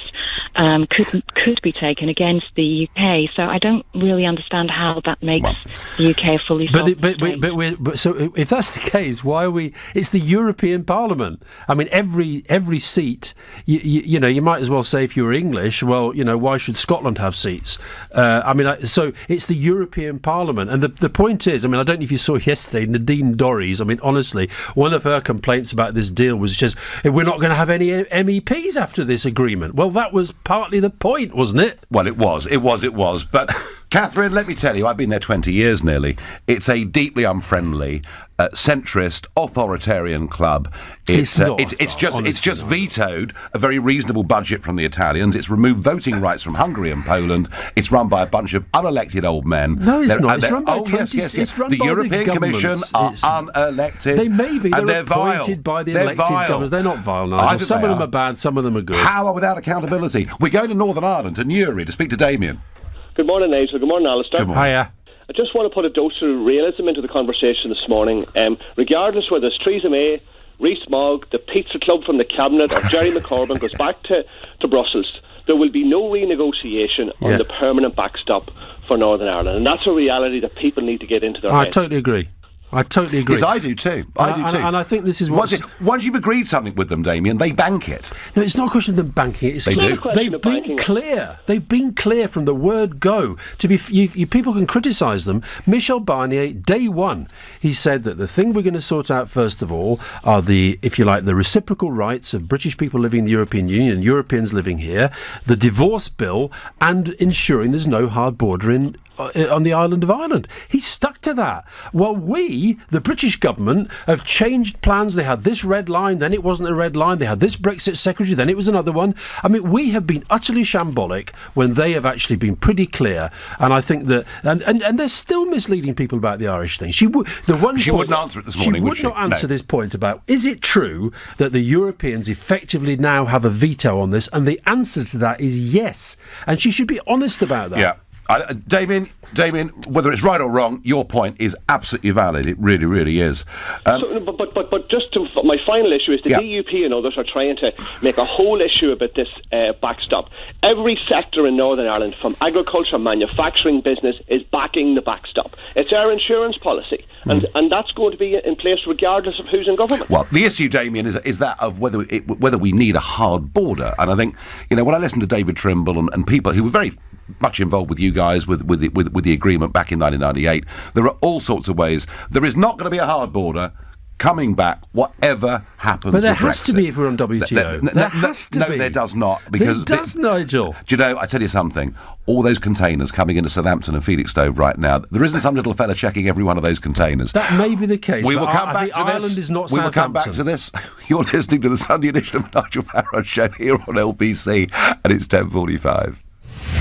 could be taken against the UK. So I don't really understand how that makes the UK a fully sovereign But so if that's the case, why are we? It's the European Parliament. I mean, every seat. You might as well say if you were English, well, why should Scotland have seats? So it's the European Parliament, and the point is, I mean, I don't know if you saw yesterday Nadine Dorries. I mean, honestly, one of her complaints about this deal was just we're not going to have any MEPs after this agreement. Well, that was partly the point, wasn't it? Well, it was. But Catherine, let me tell you, I've been there 20 years nearly. It's a deeply unfriendly, centrist, authoritarian club. It's just vetoed a very reasonable budget from the Italians. It's removed voting rights from Hungary and Poland. It's run by a bunch of unelected old men. No, it's not. It's run by It's run by the European Commission are unelected. They may be. And they're vile. appointed by the elected governors. They're not vile, Nigel. Some of them are bad, some of them are good. Power without accountability. We're going to Northern Ireland, to Newry, to speak to Damien. Good morning, Nigel. Good morning, Alistair. Good morning. Hiya. I just want to put a dose of realism into the conversation this morning. Regardless whether it's Theresa May, Rees-Mogg, the Pizza Club from the Cabinet, or Jerry McCorbyn goes back to Brussels, there will be no renegotiation on the permanent backstop for Northern Ireland. And that's a reality that people need to get into their head. I totally agree. Yes, I do too. And I think this is what... Once you've agreed something with them, Damien, they bank it. No, it's not a question of them banking it. They do. They've been clear. They've been clear from the word go. You people can criticise them. Michel Barnier, day one, he said that the thing we're going to sort out first of all are the reciprocal rights of British people living in the European Union and Europeans living here, the divorce bill, and ensuring there's no hard border on the island of Ireland. He stuck to that. Well, we, the British government, have changed plans. They had this red line, then it wasn't a red line. They had this Brexit secretary, then it was another one. I mean, we have been utterly shambolic when they have actually been pretty clear. And I think that... And they're still misleading people about the Irish thing. She wouldn't answer it this morning, would she? She would not answer this point about, is it true that the Europeans effectively now have a veto on this? And the answer to that is yes. And she should be honest about that. Yeah. Damien, whether it's right or wrong, your point is absolutely valid. It really, really is. But just to, my final issue is the DUP and others are trying to make a whole issue about this backstop. Every sector in Northern Ireland, from agriculture, manufacturing, business, is backing the backstop. It's our insurance policy, and that's going to be in place regardless of who's in government. Well, the issue, Damien, is that of whether we need a hard border. And I think, when I listen to David Trimble and people who were very much involved with you guys with the agreement back in 1998, there are all sorts of ways. There is not going to be a hard border coming back, whatever happens. But there with has Brexit. to be if we're on WTO. There has to be. No, there does not. Because it does, Nigel. Do you know, I tell you something, all those containers coming into Southampton and Felixstowe right now, there isn't some little fella checking every one of those containers. That may be the case. We will come back to this. Ireland is not we will Southampton. come back to this. You're listening to the Sunday edition of Nigel Farage Show here on LBC, and it's 10:45.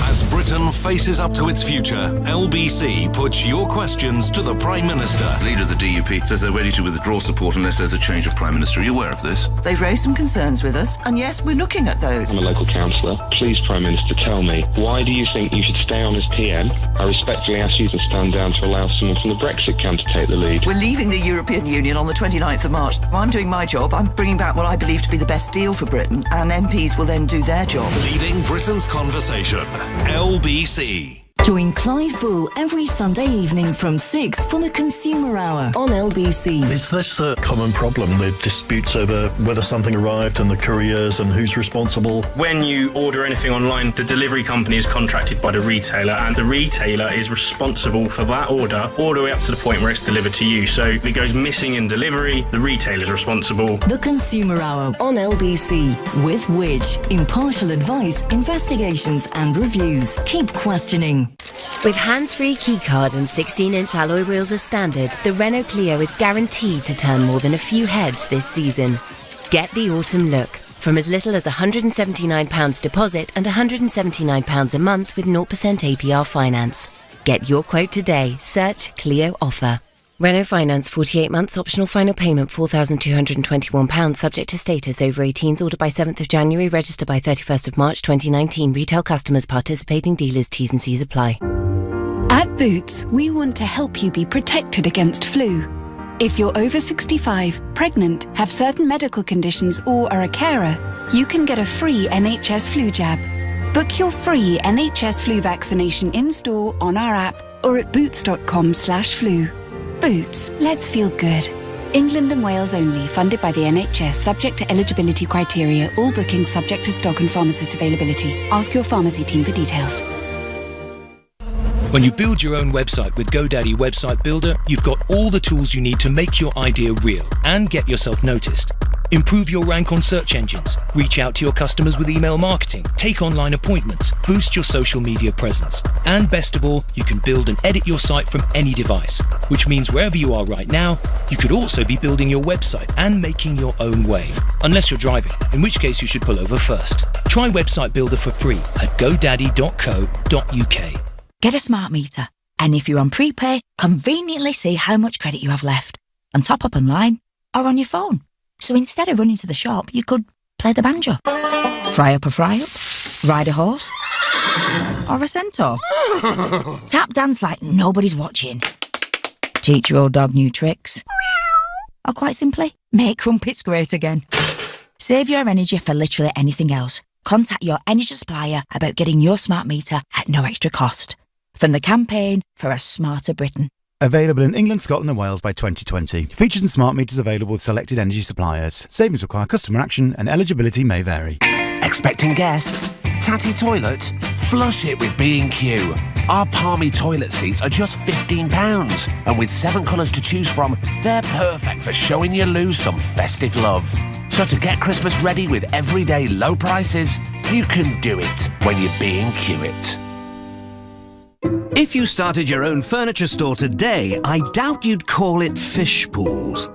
As Britain faces up to its future, LBC puts your questions to the Prime Minister. Leader of the DUP says they're ready to withdraw support unless there's a change of Prime Minister. Are you aware of this? They've raised some concerns with us, and yes, we're looking at those. I'm a local councillor. Please, Prime Minister, tell me, why do you think you should stay on as PM? I respectfully ask you to stand down to allow someone from the Brexit camp to take the lead. We're leaving the European Union on the 29th of March. I'm doing my job. I'm bringing back what I believe to be the best deal for Britain, and MPs will then do their job. Leading Britain's conversation. LBC. Join Clive Bull every Sunday evening from 6 for the Consumer Hour on LBC. Is this a common problem, the disputes over whether something arrived and the couriers and who's responsible? When you order anything online, the delivery company is contracted by the retailer, and the retailer is responsible for that order all the way up to the point where it's delivered to you. So if it goes missing in delivery, the retailer is responsible. The Consumer Hour on LBC with Which, impartial advice, investigations and reviews. Keep questioning. With hands-free keycard and 16-inch alloy wheels as standard, the Renault Clio is guaranteed to turn more than a few heads this season. Get the autumn look from as little as £179 deposit and £179 a month with 0% APR finance. Get your quote today. Search Clio offer. Renault Finance, 48 months, optional final payment £4,221, subject to status, over 18s, ordered by 7th of January, registered by 31st of March 2019. Retail customers, participating dealers, T's and C's apply. At Boots, we want to help you be protected against flu. If you're over 65, pregnant, have certain medical conditions or are a carer, you can get a free NHS flu jab. Book your free NHS flu vaccination in-store, on our app, or at boots.com/flu. Boots, let's feel good. England and Wales only, funded by the NHS, subject to eligibility criteria, all bookings subject to stock and pharmacist availability. Ask your pharmacy team for details. When you build your own website with GoDaddy Website Builder, you've got all the tools you need to make your idea real and get yourself noticed. Improve your rank on search engines, reach out to your customers with email marketing, take online appointments, boost your social media presence. And best of all, you can build and edit your site from any device, which means wherever you are right now, you could also be building your website and making your own way. Unless you're driving, in which case you should pull over first. Try Website Builder for free at godaddy.co.uk. Get a smart meter, and if you're on prepay, conveniently see how much credit you have left, and top up online or on your phone. So instead of running to the shop, you could play the banjo, fry up a fry-up, ride a horse, or a centaur. Tap dance like nobody's watching. Teach your old dog new tricks. Or quite simply, make crumpets great again. Save your energy for literally anything else. Contact your energy supplier about getting your smart meter at no extra cost. From the campaign for a smarter Britain. Available in England, Scotland and Wales by 2020. Features and smart meters available with selected energy suppliers. Savings require customer action and eligibility may vary. Expecting guests? Tatty toilet? Flush it with B&Q. Our palmy toilet seats are just £15, and with 7 colours to choose from, they're perfect for showing your loo some festive love. So to get Christmas ready with everyday low prices, you can do it when you B&Q it. If you started your own furniture store today, I doubt you'd call it Fish Pools.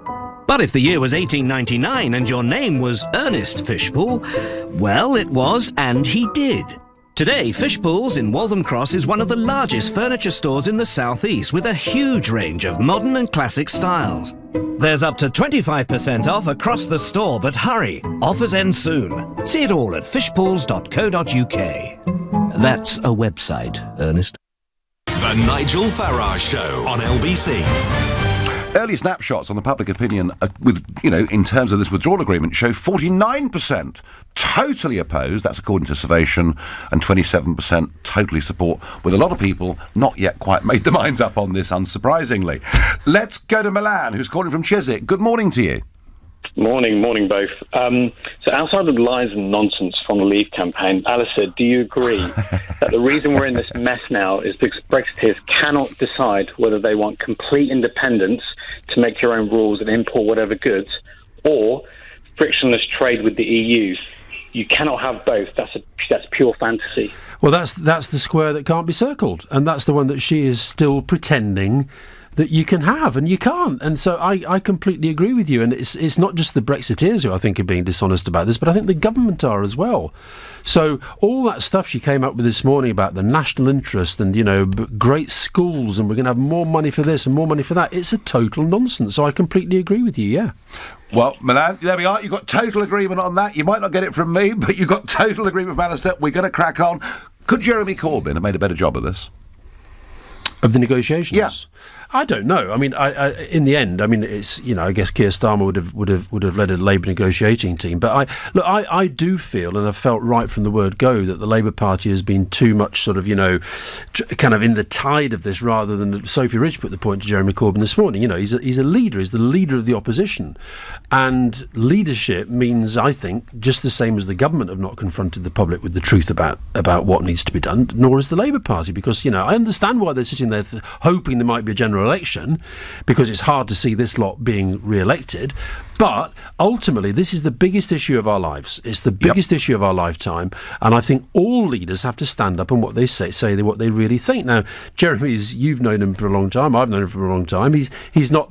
But if the year was 1899 and your name was Ernest Fishpool, well, it was, and he did. Today, Fish Pools in Waltham Cross is one of the largest furniture stores in the southeast with a huge range of modern and classic styles. There's up to 25% off across the store, but hurry, offers end soon. See it all at fishpools.co.uk. That's a website, Ernest. The Nigel Farage Show on LBC. Early snapshots on the public opinion in terms of this withdrawal agreement show 49% totally opposed, that's according to Survation, and 27% totally support, with a lot of people not yet quite made their minds up on this, unsurprisingly. Let's go to Milan, who's calling from Chiswick. Good morning to you. Morning both. So outside of the lies and nonsense from the Leave campaign, Alistair, do you agree that the reason we're in this mess now is because Brexiteers cannot decide whether they want complete independence to make your own rules and import whatever goods, or frictionless trade with the EU? You cannot have both. That's pure fantasy. Well, that's the square that can't be circled, and that's the one that she is still pretending that you can have, and you can't. And so I completely agree with you. And it's not just the Brexiteers who I think are being dishonest about this, but I think the government are as well. So all that stuff she came up with this morning about the national interest and, great schools, and we're going to have more money for this and more money for that, it's a total nonsense. So I completely agree with you, yeah. Well, Milan, there we are. You've got total agreement on that. You might not get it from me, but you've got total agreement with Alistair. We're going to crack on. Could Jeremy Corbyn have made a better job of this? Of the negotiations? Yeah. I don't know. I mean, in the end, I mean, it's, I guess Keir Starmer would have led a Labour negotiating team. But I do feel, and I've felt right from the word go, that the Labour Party has been too much sort of, kind of in the tide of this, rather than Sophie Ridge put the point to Jeremy Corbyn this morning. He's a leader. He's the leader of the opposition, and leadership means, I think, just the same as the government have not confronted the public with the truth about what needs to be done, nor is the Labour Party, because I understand why they're sitting there hoping there might be a general election, because it's hard to see this lot being re-elected. But ultimately, this is the biggest issue of our lives. It's the biggest issue of our lifetime, and I think all leaders have to stand up and what they say what they really think. Now, Jeremy's, you've known him for a long time. I've known him for a long time. He's not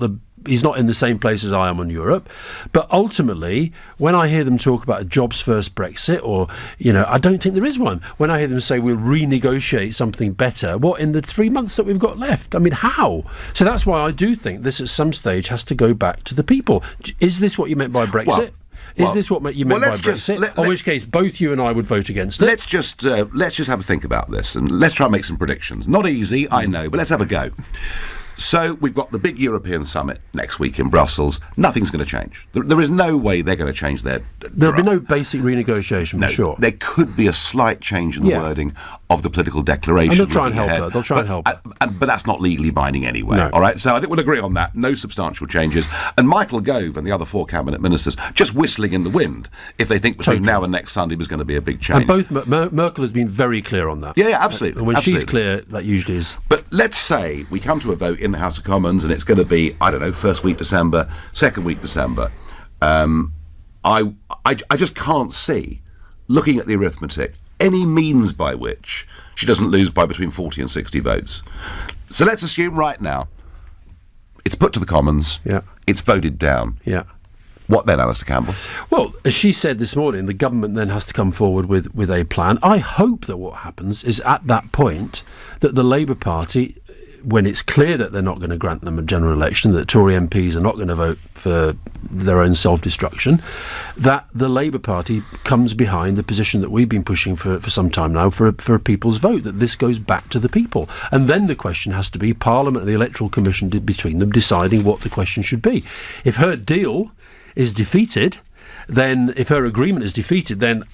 in the same place as I am on Europe. But ultimately, when I hear them talk about a jobs-first Brexit, or, I don't think there is one. When I hear them say we'll renegotiate something better, in the 3 months that we've got left? I mean, how? So that's why I do think this at some stage has to go back to the people. Is this what you meant by Brexit? Is this what you meant by Brexit? In which case, both you and I would vote against it. Let's just have a think about this, and let's try and make some predictions. Not easy, I know, but let's have a go. So we've got the big European summit next week in Brussels. Nothing's going to change. There is no way they're going to change their... There'll be no basic renegotiation, for sure. There could be a slight change in the wording of the political declaration. And they'll try and help her. They'll try and help her. But that's not legally binding anyway. No. All right? So I think we'll agree on that. No substantial changes. And Michael Gove and the other 4 cabinet ministers just whistling in the wind if they think between now and next Sunday was going to be a big change. And both Merkel has been very clear on that. Yeah, absolutely. And when she's clear, that usually is... But let's say we come to a vote in the House of Commons and it's going to be, I don't know, first week December, second week December. I I just can't see, looking at the arithmetic, any means by which she doesn't lose by between 40 and 60 votes. So let's assume right now it's put to the Commons, it's voted down. What then, Alistair Campbell? Well, as she said this morning, the government then has to come forward with a plan. I hope that what happens is at that point that the Labour Party, when it's clear that they're not going to grant them a general election, that Tory MPs are not going to vote for their own self-destruction, that the Labour Party comes behind the position that we've been pushing for some time now for a people's vote, that this goes back to the people. And then the question has to be Parliament and the Electoral Commission between them deciding what the question should be. If her deal is defeated, then if her agreement is defeated, then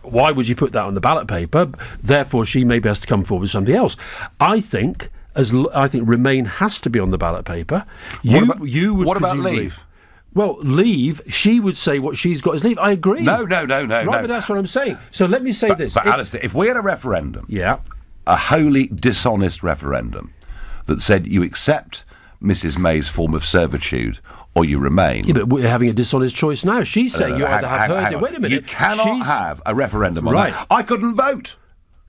why would you put that on the ballot paper? Therefore, she maybe has to come forward with something else. I think Remain has to be on the ballot paper. What about Leave? Well, Leave, she would say what she's got is Leave. I agree. No. Right, but that's what I'm saying. So let me say this. But Alistair, if we had a referendum, a wholly dishonest referendum that said you accept Mrs May's form of servitude or you Remain. Yeah, but we're having a dishonest choice now. She's saying you either have her deal. Wait a minute. You cannot have a referendum on that. I couldn't vote.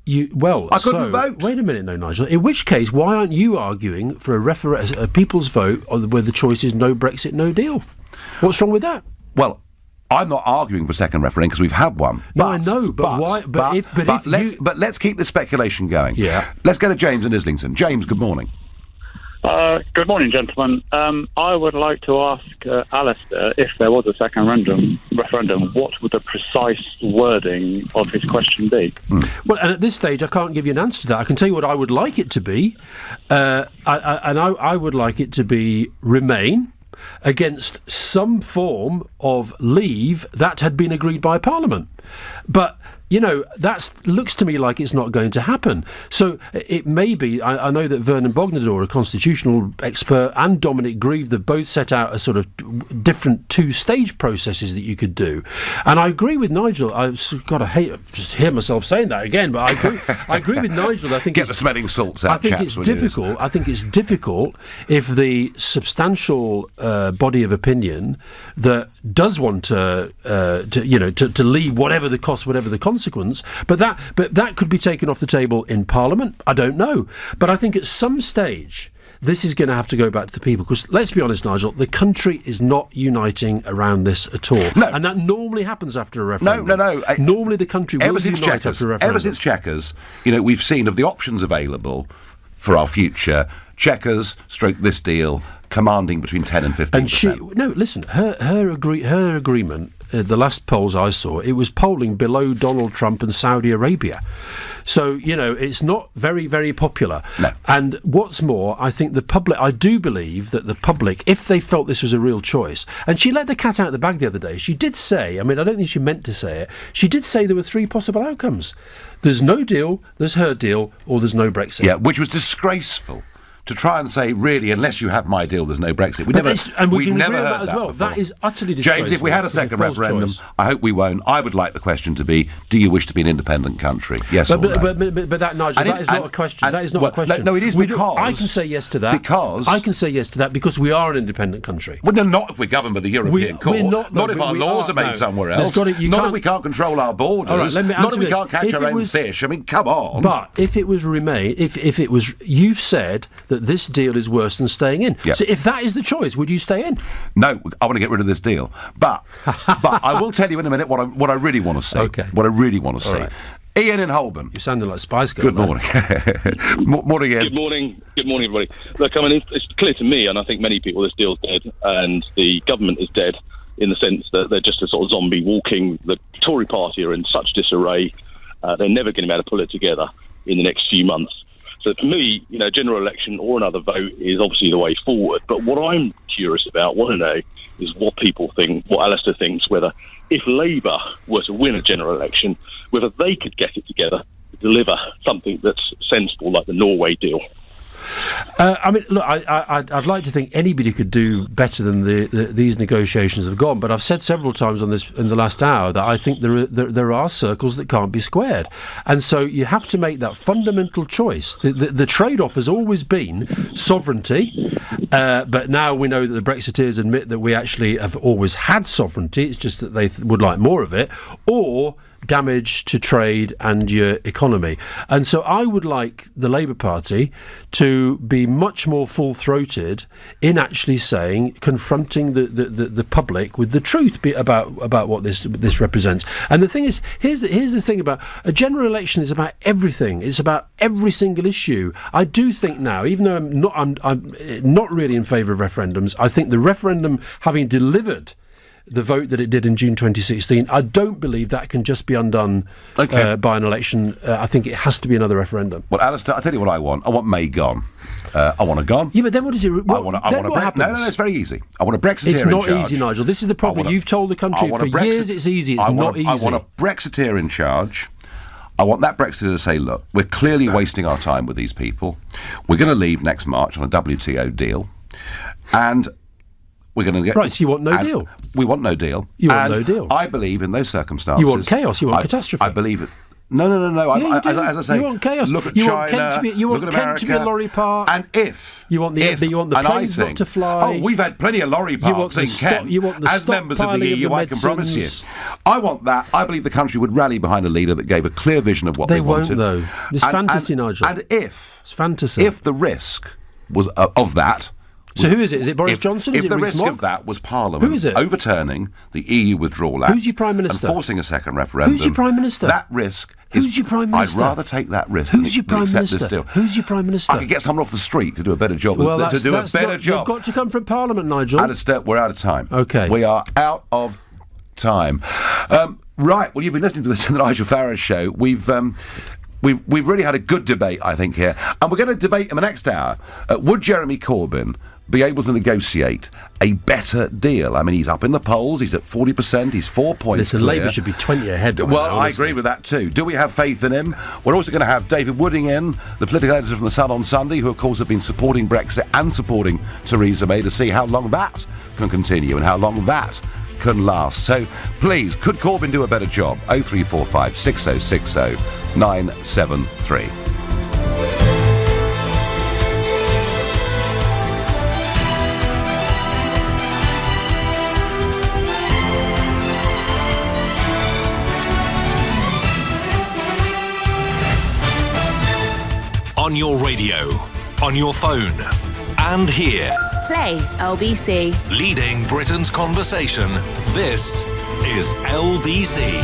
I couldn't vote. Wait a minute, no, Nigel. In which case, why aren't you arguing for a people's vote where the choice is no Brexit, no deal? What's wrong with that? Well, I'm not arguing for a second referendum because we've had one. No, I know, but why? But let's keep the speculation going. Yeah. Let's go to James in Islington. James, good morning. Good morning, gentlemen. I would like to ask Alistair, if there was a second referendum, what would the precise wording of his question be? Well, and at this stage, I can't give you an answer to that. I can tell you what I would like it to be. I would like it to be Remain against some form of Leave that had been agreed by Parliament. But that looks to me like it's not going to happen. So it may be, I know that Vernon Bognador, a constitutional expert, and Dominic Grieve, they've both set out a sort of different two-stage processes that you could do. And I agree with Nigel. I've got to just hear myself saying that again, but I agree with Nigel. I think Get the smelling salts out, I think it's difficult. I think it's difficult if the substantial body of opinion that does want to leave whatever the cost, whatever the consequence, but that could be taken off the table in Parliament. I don't know, but I think at some stage this is going to have to go back to the people, because let's be honest, Nigel, the country is not uniting around this at all. No. And that normally happens after a referendum. No. Normally the country will unite after a referendum. Ever since Chequers, we've seen of the options available for our future, Chequers, stroke this deal, commanding between 10 and 15%. Listen, her agreement, the last polls I saw, it was polling below Donald Trump and Saudi Arabia. So, it's not very, very popular. No. And what's more, I think I do believe that the public, if they felt this was a real choice, and she let the cat out of the bag the other day, she did say, I don't think she meant to say it, she did say there were three possible outcomes. There's no deal, there's her deal, or there's no Brexit. Yeah, which was disgraceful. To try and say, really, unless you have my deal, there's no Brexit. We've never heard that as well. Before. That is utterly disgraceful. James, if we had a second referendum, I hope we won't. I would like the question to be, do you wish to be an independent country? Yes or no? But that, Nigel, that is not a question. That is not a question. No, it is because... I can say yes to that. I can say yes to that because we are an independent country. Well, no, not if we're governed by the European Court. Not if our laws are made somewhere else. Not if we can't control our borders. Not if we can't catch our own fish. Come on. But if it was Remain, if it was... You've said that this deal is worse than staying in. Yep. So if that is the choice, would you stay in? No, I want to get rid of this deal. But I will tell you in a minute what I really want to see. Okay. What I really want to see. Right. Ian in Holborn. You sounded like Spice Girl. Good morning. Morning, Ian. Good morning, everybody. Look, it's clear to me, and I think many people, this deal's dead, and the government is dead in the sense that they're just a sort of zombie walking. The Tory party are in such disarray. They're never going to be able to pull it together in the next few months. So for me, general election or another vote is obviously the way forward. But what I'm curious about, want to know, is what people think, what Alistair thinks, whether if Labour were to win a general election, whether they could get it together to deliver something that's sensible, like the Norway deal. I mean, look, I'd like to think anybody could do better than these negotiations have gone, but I've said several times on this in the last hour that I think there are circles that can't be squared. And so you have to make that fundamental choice. The trade-off has always been sovereignty, but now we know that the Brexiteers admit that we actually have always had sovereignty, it's just that they would like more of it, or damage to trade and your economy. And so I would like the Labour Party to be much more full-throated in actually confronting the public with the truth about what this represents. And the thing is, here's the thing about a general election is about everything. It's about every single issue. I do think now, even though I'm not really in favour of referendums, I think the referendum having delivered the vote that it did in June 2016, I don't believe that can just be undone by an election. I think it has to be another referendum. Well, Alistair, I'll tell you what I want. I want May gone. I want her gone. Yeah, but then what is it? No, it's very easy. I want a Brexiteer It's in not charge. easy, Nigel. This is the problem. You've told the country for years it's easy. It's not easy. I want a Brexiteer in charge. I want that Brexiteer to say, look, we're clearly wasting our time with these people. We're going to leave next March on a WTO deal. And we're going to get... Right, so you want no deal? We want no deal. You want no deal? I believe in those circumstances... You want chaos, you want catastrophe. I believe it. No. Yeah, As I say, you want chaos. Look at you China, you want look at Kent to be a lorry park. And you want the planes not to fly. Oh, we've had plenty of lorry parks in Kent. As members of the EU, I can promise you. I want that. I believe the country would rally behind a leader that gave a clear vision of what they wanted. They won't, though. It's fantasy, Nigel. And it's fantasy. If the risk was of that... So who is it? Is it Boris Johnson? If the risk of that was Parliament who is it? overturning the EU Withdrawal Act Who's your Prime Minister? and forcing a second referendum... Who's your Prime Minister? That risk... Who's your Prime Minister? I'd rather take that risk Who's your Prime than accept Minister? this deal. Who's your Prime Minister? I could get someone off the street to do a better job. Well, to do a better job. You've got to come from Parliament, Nigel. Alistair, we're out of time. OK. We are out of time. Right, well, you've been listening to the Nigel Farage show. We've really had a good debate, I think, here. And we're going to debate in the next hour. Would Jeremy Corbyn be able to negotiate a better deal? I mean, he's up in the polls, he's at 40%, he's 4 points Listen, Labour should be 20 ahead. Well, I agree with that too. Do we have faith in him? We're also going to have David Wooding in, the political editor from The Sun on Sunday, who of course have been supporting Brexit and supporting Theresa May, to see how long that can continue and how long that can last. So please, could Corbyn do a better job? 0345 6060 973. On your radio, on your phone, and here. Play LBC. Leading Britain's conversation. This is LBC.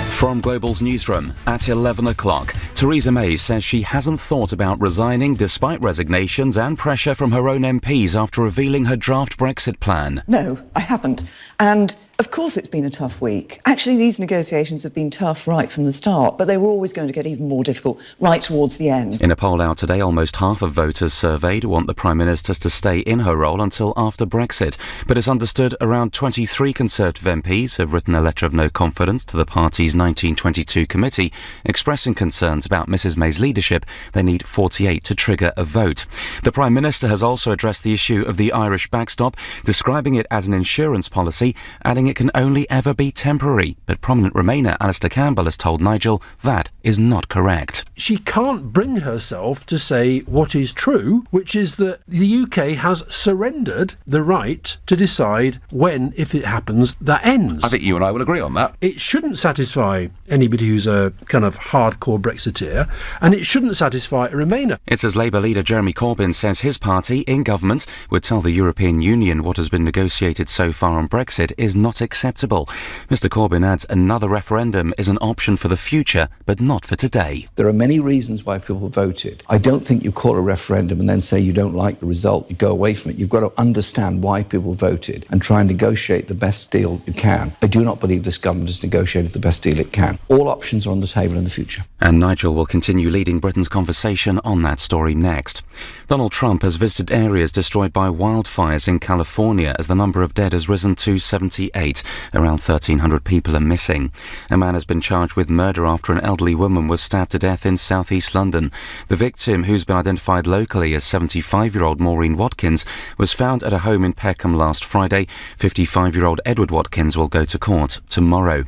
From Global's newsroom at 11 o'clock, Theresa May says she hasn't thought about resigning despite resignations and pressure from her own MPs after revealing her draft Brexit plan. No, I haven't. And of course it's been a tough week. Actually, these negotiations have been tough right from the start, but they were always going to get even more difficult right towards the end. In a poll out today, almost half of voters surveyed want the Prime Minister to stay in her role until after Brexit. But it's understood around 23 Conservative MPs have written a letter of no confidence to the party's 1922 committee, expressing concerns about Mrs May's leadership. They need 48 to trigger a vote. The Prime Minister has also addressed the issue of the Irish backstop, describing it as an insurance policy, adding it can only ever be temporary. But prominent Remainer Mr Cambell has told Nigel that is not correct. She can't bring herself to say what is true, which is that the UK has surrendered the right to decide when, if it happens, that ends. I think you and I will agree on that. It shouldn't satisfy anybody who's a kind of hardcore Brexiteer, and it shouldn't satisfy a Remainer. It's as Labour leader Jeremy Corbyn says his party, in government, would tell the European Union what has been negotiated so far on Brexit is not acceptable. Mr Corbyn adds another referendum is an option for the future, but not for today. There are many reasons why people voted. I don't think you call a referendum and then say you don't like the result, you go away from it. You've got to understand why people voted and try and negotiate the best deal you can. I do not believe this government has negotiated the best deal it can. All options are on the table in the future. And Nigel will continue leading Britain's conversation on that story next. Donald Trump has visited areas destroyed by wildfires in California as the number of dead has risen to 78. 8. Around 1,300 people are missing. A man has been charged with murder after an elderly woman was stabbed to death in south-east London. The victim, who's been identified locally as 75-year-old Maureen Watkins, was found at a home in Peckham last Friday. 55-year-old Edward Watkins will go to court tomorrow.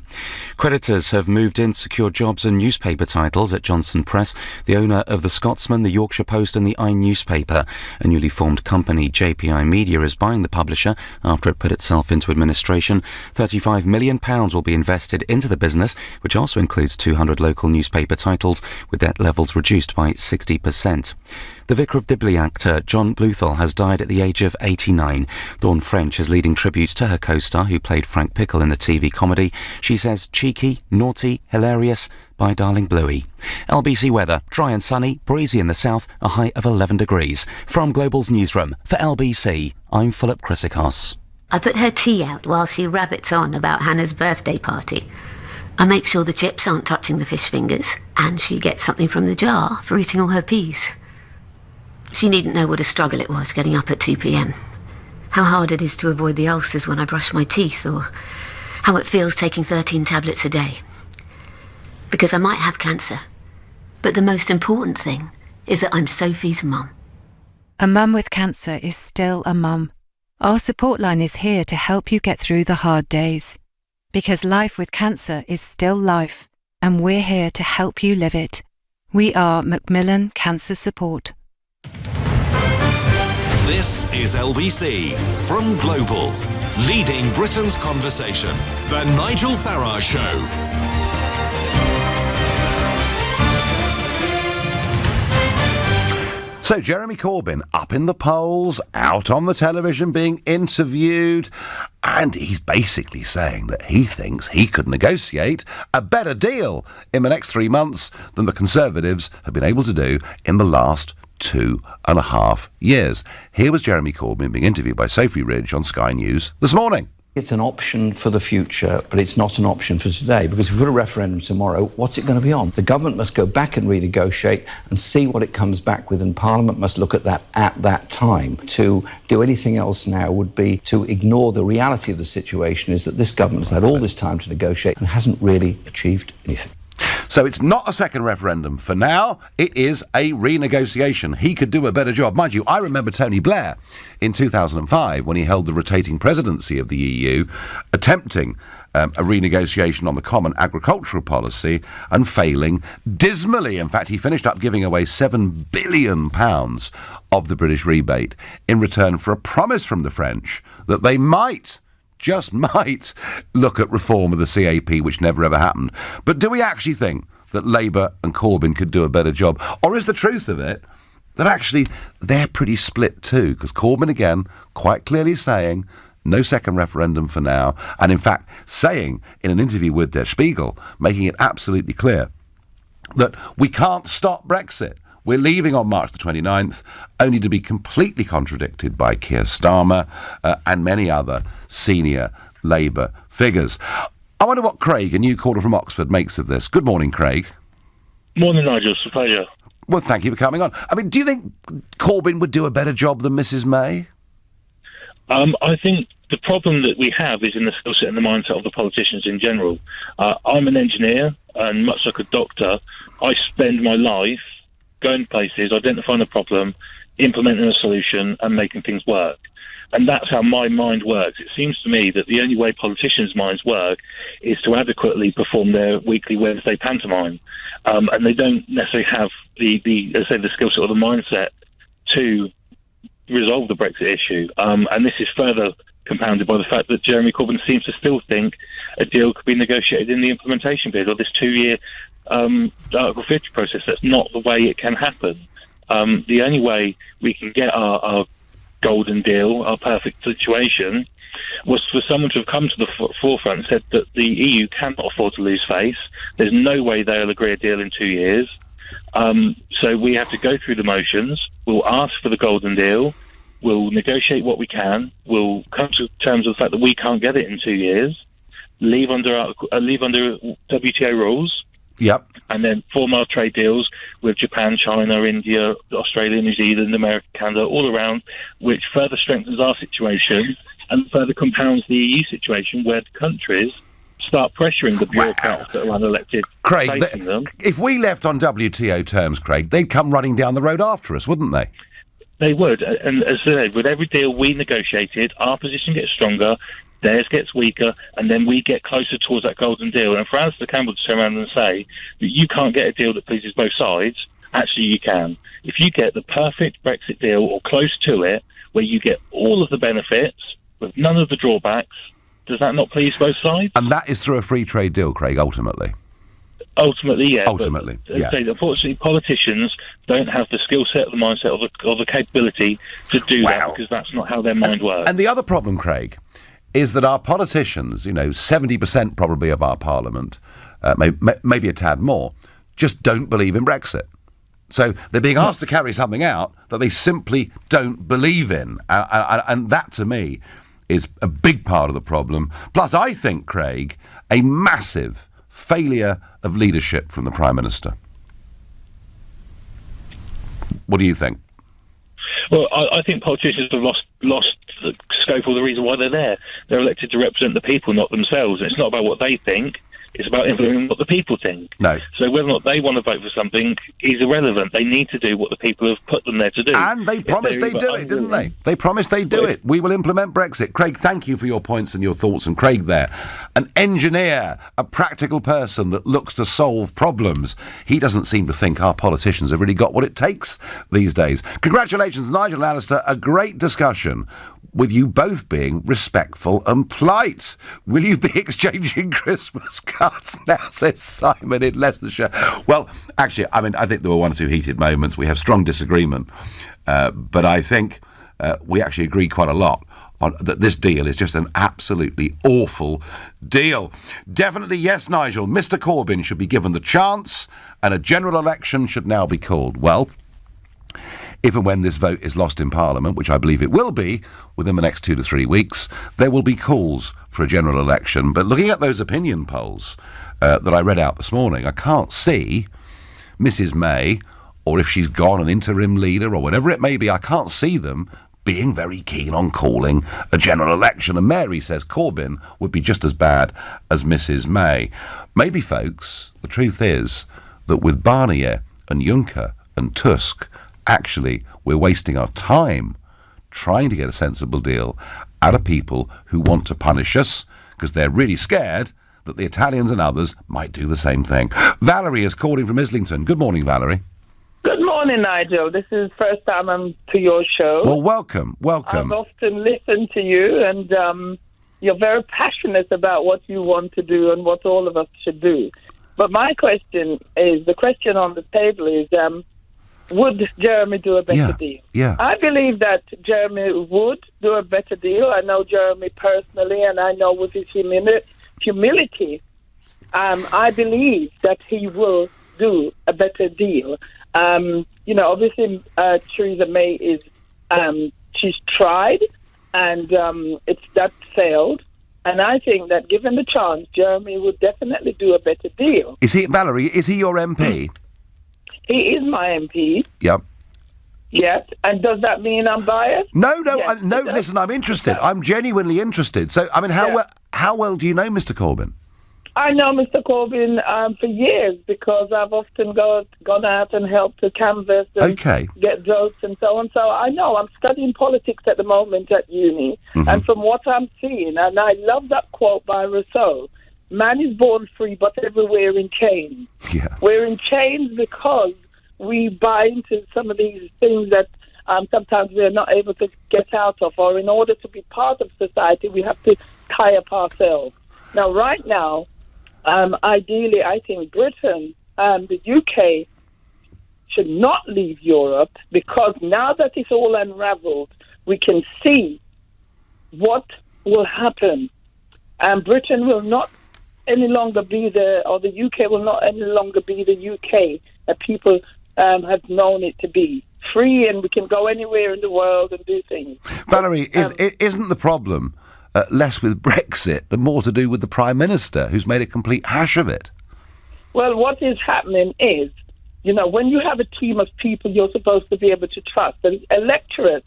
Creditors have moved in to secure jobs and newspaper titles at Johnson Press, the owner of The Scotsman, The Yorkshire Post and The Eye newspaper. A newly formed company, JPI Media, is buying the publisher after it put itself into administration. £35 million will be invested into the business, which also includes 200 local newspaper titles, with debt levels reduced by 60%. The Vicar of Dibley actor John Bluthal has died at the age of 89. Dawn French is leading tributes to her co-star who played Frank Pickle in the TV comedy. She says cheeky, naughty, hilarious, by Darling Bluey. LBC weather, dry and sunny, breezy in the south, a high of 11 degrees. From Global's newsroom, for LBC, I'm Philip Chrysikos. I put her tea out while she rabbits on about Hannah's birthday party. I make sure the chips aren't touching the fish fingers, and she gets something from the jar for eating all her peas. She needn't know what a struggle it was getting up at 2 p.m, how hard it is to avoid the ulcers when I brush my teeth, or how it feels taking 13 tablets a day. Because I might have cancer, but the most important thing is that I'm Sophie's mum. A mum with cancer is still a mum. Our support line is here to help you get through the hard days. Because life with cancer is still life, and we're here to help you live it. We are Macmillan Cancer Support. This is LBC from Global, leading Britain's conversation. The Nigel Farage Show. So Jeremy Corbyn up in the polls, out on the television being interviewed, and he's basically saying that he thinks he could negotiate a better deal in the next 3 months than the Conservatives have been able to do in the last 2.5 years. Here was Jeremy Corbyn being interviewed by Sophie Ridge on Sky News this morning. It's an option for the future, but it's not an option for today, because if we've got a referendum tomorrow, what's it going to be on? The government must go back and renegotiate and see what it comes back with, and Parliament must look at that time. To do anything else now would be to ignore the reality of the situation, is that this government has had all this time to negotiate and hasn't really achieved anything. So it's not a second referendum for now, it is a renegotiation. He could do a better job. Mind you, I remember Tony Blair in 2005 when he held the rotating presidency of the EU, attempting a renegotiation on the common agricultural policy and failing dismally. In fact, he finished up giving away £7 billion of the British rebate in return for a promise from the French that they might look at reform of the CAP, which never ever happened. But do we actually think that Labour and Corbyn could do a better job? Or is the truth of it that actually they're pretty split too? Because Corbyn, again, quite clearly saying no second referendum for now, and in fact saying in an interview with Der Spiegel, making it absolutely clear that we can't stop Brexit. We're leaving on March the 29th, only to be completely contradicted by Keir Starmer and many other senior Labour figures. I wonder what Craig, a new caller from Oxford, makes of this. Good morning, Craig. Morning, Nigel. It's a pleasure. Well, thank you for coming on. I mean, do you think Corbyn would do a better job than Mrs May? I think the problem that we have is in the skill set and the mindset of the politicians in general. I'm an engineer, and much like a doctor, I spend my life going places, identifying a problem, implementing a solution, and making things work. And that's how my mind works. It seems to me that the only way politicians' minds work is to adequately perform their weekly Wednesday pantomime. And they don't necessarily have the skill set or the mindset to resolve the Brexit issue. And this is further compounded by the fact that Jeremy Corbyn seems to still think a deal could be negotiated in the implementation period, or this 2-year Article 50 process. That's not the way it can happen. The only way we can get our golden deal, our perfect situation, was for someone to have come to the forefront and said that the EU cannot afford to lose face. There's no way they'll agree a deal in 2 years. So we have to go through the motions. We'll ask for the golden deal. We'll negotiate what we can. We'll come to terms with the fact that we can't get it in 2 years. Leave under WTO rules. Yep. And then form our trade deals with Japan, China, India, Australia, New Zealand, America, Canada, all around, which further strengthens our situation and further compounds the EU situation where the countries start pressuring the bureaucrats that are unelected, Craig, facing them. if we left on WTO terms, Craig, they'd come running down the road after us, wouldn't they? They would, and as I said, with every deal we negotiated, our position gets stronger, theirs gets weaker, and then we get closer towards that golden deal. And for Alistair Campbell to turn around and say that you can't get a deal that pleases both sides, actually you can. If you get the perfect Brexit deal or close to it, where you get all of the benefits with none of the drawbacks, does that not please both sides? And that is through a free trade deal, Craig, ultimately. Ultimately, yeah. Ultimately, but, yeah. Unfortunately, politicians don't have the skill set, the mindset, or the capability to do that, because that's not how their mind works. And the other problem, Craig, is that our politicians, 70% probably of our parliament, maybe a tad more, just don't believe in Brexit. So they're being asked to carry something out that they simply don't believe in. And that, to me, is a big part of the problem. Plus, I think, Craig, a massive failure of leadership from the Prime Minister. What do you think? Well, I think politicians have lost the scope or the reason why they're there. They're elected to represent the people, not themselves. And it's not about what they think. It's about implementing what the people think. No. So whether or not they want to vote for something is irrelevant. They need to do what the people have put them there to do. And they promised they'd do it, didn't they? They promised they'd do it. We will implement Brexit. Craig, thank you for your points and your thoughts. And Craig there, an engineer, a practical person that looks to solve problems. He doesn't seem to think our politicians have really got what it takes these days. Congratulations, Nigel and Alistair. A great discussion, with you both being respectful and polite. Will you be exchanging Christmas cards now, says Simon in Leicestershire? Well, actually, I think there were one or two heated moments. We have strong disagreement, but I think we actually agree quite a lot on that this deal is just an absolutely awful deal. Definitely yes, Nigel. Mr Corbyn should be given the chance, and a general election should now be called. Well, if and when this vote is lost in Parliament, which I believe it will be within the next 2 to 3 weeks, there will be calls for a general election. But looking at those opinion polls that I read out this morning, I can't see Mrs May, or if she's gone an interim leader or whatever it may be, I can't see them being very keen on calling a general election. And Mary says Corbyn would be just as bad as Mrs May. Maybe, folks, the truth is that with Barnier and Juncker and Tusk, actually, we're wasting our time trying to get a sensible deal out of people who want to punish us because they're really scared that the Italians and others might do the same thing. Valerie is calling from Islington. Good morning, Valerie. Good morning, Nigel. This is the first time I'm to your show. Well, welcome. I've often listened to you, and you're very passionate about what you want to do and what all of us should do. But my question is, the question on the table is, would Jeremy do a better deal? Yeah. I believe that Jeremy would do a better deal. I know Jeremy personally, and I know with his humility, I believe that he will do a better deal. Obviously, Theresa May is, she's tried, and that failed. And I think that given the chance, Jeremy would definitely do a better deal. Valerie, is he your MP? He is my MP. Yep. Yes. And does that mean I'm biased? No, Yes, listen, I'm interested. I'm genuinely interested. So, how well do you know Mr Corbyn? I know Mr Corbyn for years because I've often gone out and helped to canvass and get votes and so on. So I know. I'm studying politics at the moment at uni. Mm-hmm. And from what I'm seeing, and I love that quote by Rousseau, man is born free, but everywhere in chains. Yeah. We're in chains because we buy into some of these things that sometimes we're not able to get out of, or in order to be part of society, we have to tie up ourselves. Now, right now, ideally, I think Britain and the UK should not leave Europe, because now that it's all unraveled, we can see what will happen. And Britain will not any longer be the UK will not any longer be the UK that people have known it to be. Free, and we can go anywhere in the world and do things. Valerie, isn't the problem less with Brexit and more to do with the Prime Minister, who's made a complete hash of it? Well, what is happening is, when you have a team of people you're supposed to be able to trust, and electorates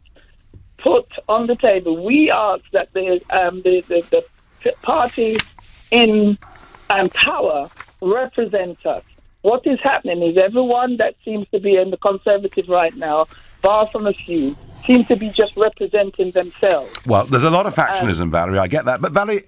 put on the table. We ask that the party in power represent us. What is happening is everyone that seems to be in the Conservative right now, bar from a few, seems to be just representing themselves. Well, there's a lot of factionism, Valerie, I get that. But Valerie,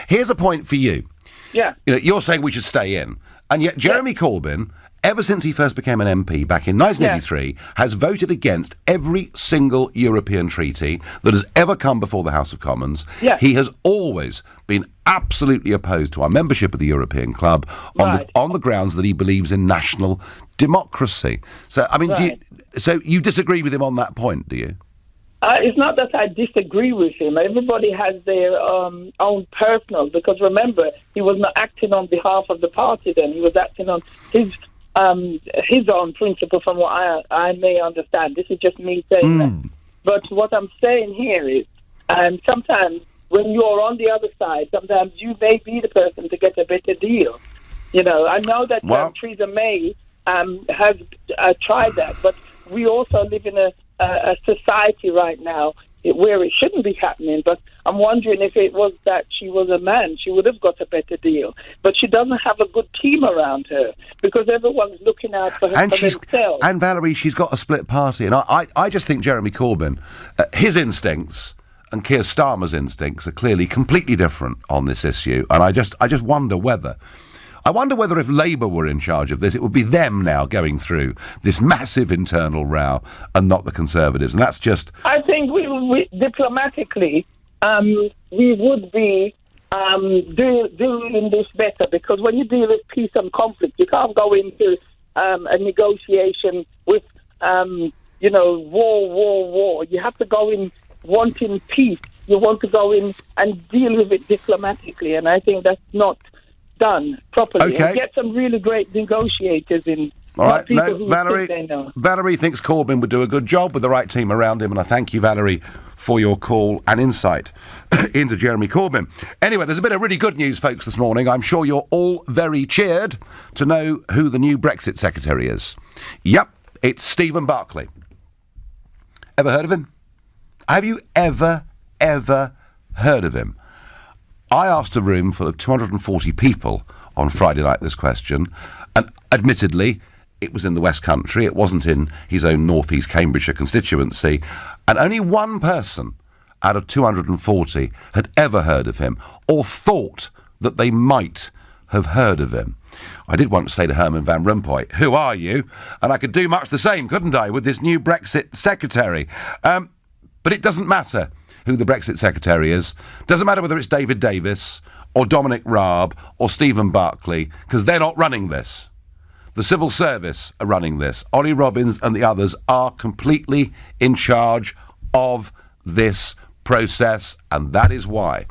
here's a point for you. Yeah. You're saying we should stay in. And yet Jeremy Corbyn, ever since he first became an MP back in 1983, has voted against every single European treaty that has ever come before the House of Commons. Yeah. He has always been absolutely opposed to our membership of the European Club on the grounds that he believes in national democracy. So, I mean, you disagree with him on that point, do you? It's not that I disagree with him. Everybody has their own personal, because remember, he was not acting on behalf of the party then. He was acting on his own principle, from what I may understand. This is just me saying that. But what I'm saying here is, sometimes when you're on the other side, sometimes you may be the person to get a better deal. You know, I know that Theresa May has tried that, but we also live in a society right now where it shouldn't be happening. But I'm wondering if it was that she was a man, she would have got a better deal. But she doesn't have a good team around her because everyone's looking out for her themselves. And Valerie, she's got a split party. And I just think Jeremy Corbyn, his instincts and Keir Starmer's instincts are clearly completely different on this issue. And I just wonder whether if Labour were in charge of this, it would be them now going through this massive internal row and not the Conservatives. And that's just... I think we diplomatically, we would be doing this better, because when you deal with peace and conflict, you can't go into a negotiation with, war. You have to go in wanting peace. You want to go in and deal with it diplomatically. And I think that's not done properly. Okay. And get some really great negotiators in. All right, Valerie. Valerie thinks Corbyn would do a good job with the right team around him, and I thank you, Valerie, for your call and insight into Jeremy Corbyn. Anyway, there's a bit of really good news, folks, this morning. I'm sure you're all very cheered to know who the new Brexit secretary is. Yep, it's Stephen Barclay. Ever heard of him? Have you ever heard of him? I asked a room full of 240 people on Friday night this question, and admittedly, it was in the West Country. It wasn't in his own North East Cambridgeshire constituency, and only one person out of 240 had ever heard of him or thought that they might have heard of him. I did want to say to Herman Van Rompuy, who are you? And I could do much the same, couldn't I, with this new Brexit secretary? But it doesn't matter who the Brexit secretary is. Doesn't matter whether it's David Davis or Dominic Raab or Stephen Barclay, because they're not running this. The civil service are running this. Ollie Robbins and the others are completely in charge of this process, and that is why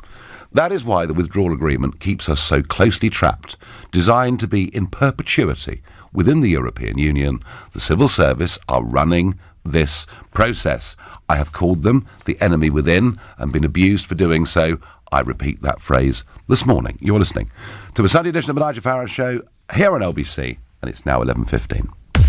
the withdrawal agreement keeps us so closely trapped, designed to be in perpetuity within the European Union. The civil service are running this process. I have called them the enemy within and been abused for doing so. I repeat that phrase this morning. You're listening to a Sunday edition of the Nigel Farage Show here on LBC, and it's now 11:15.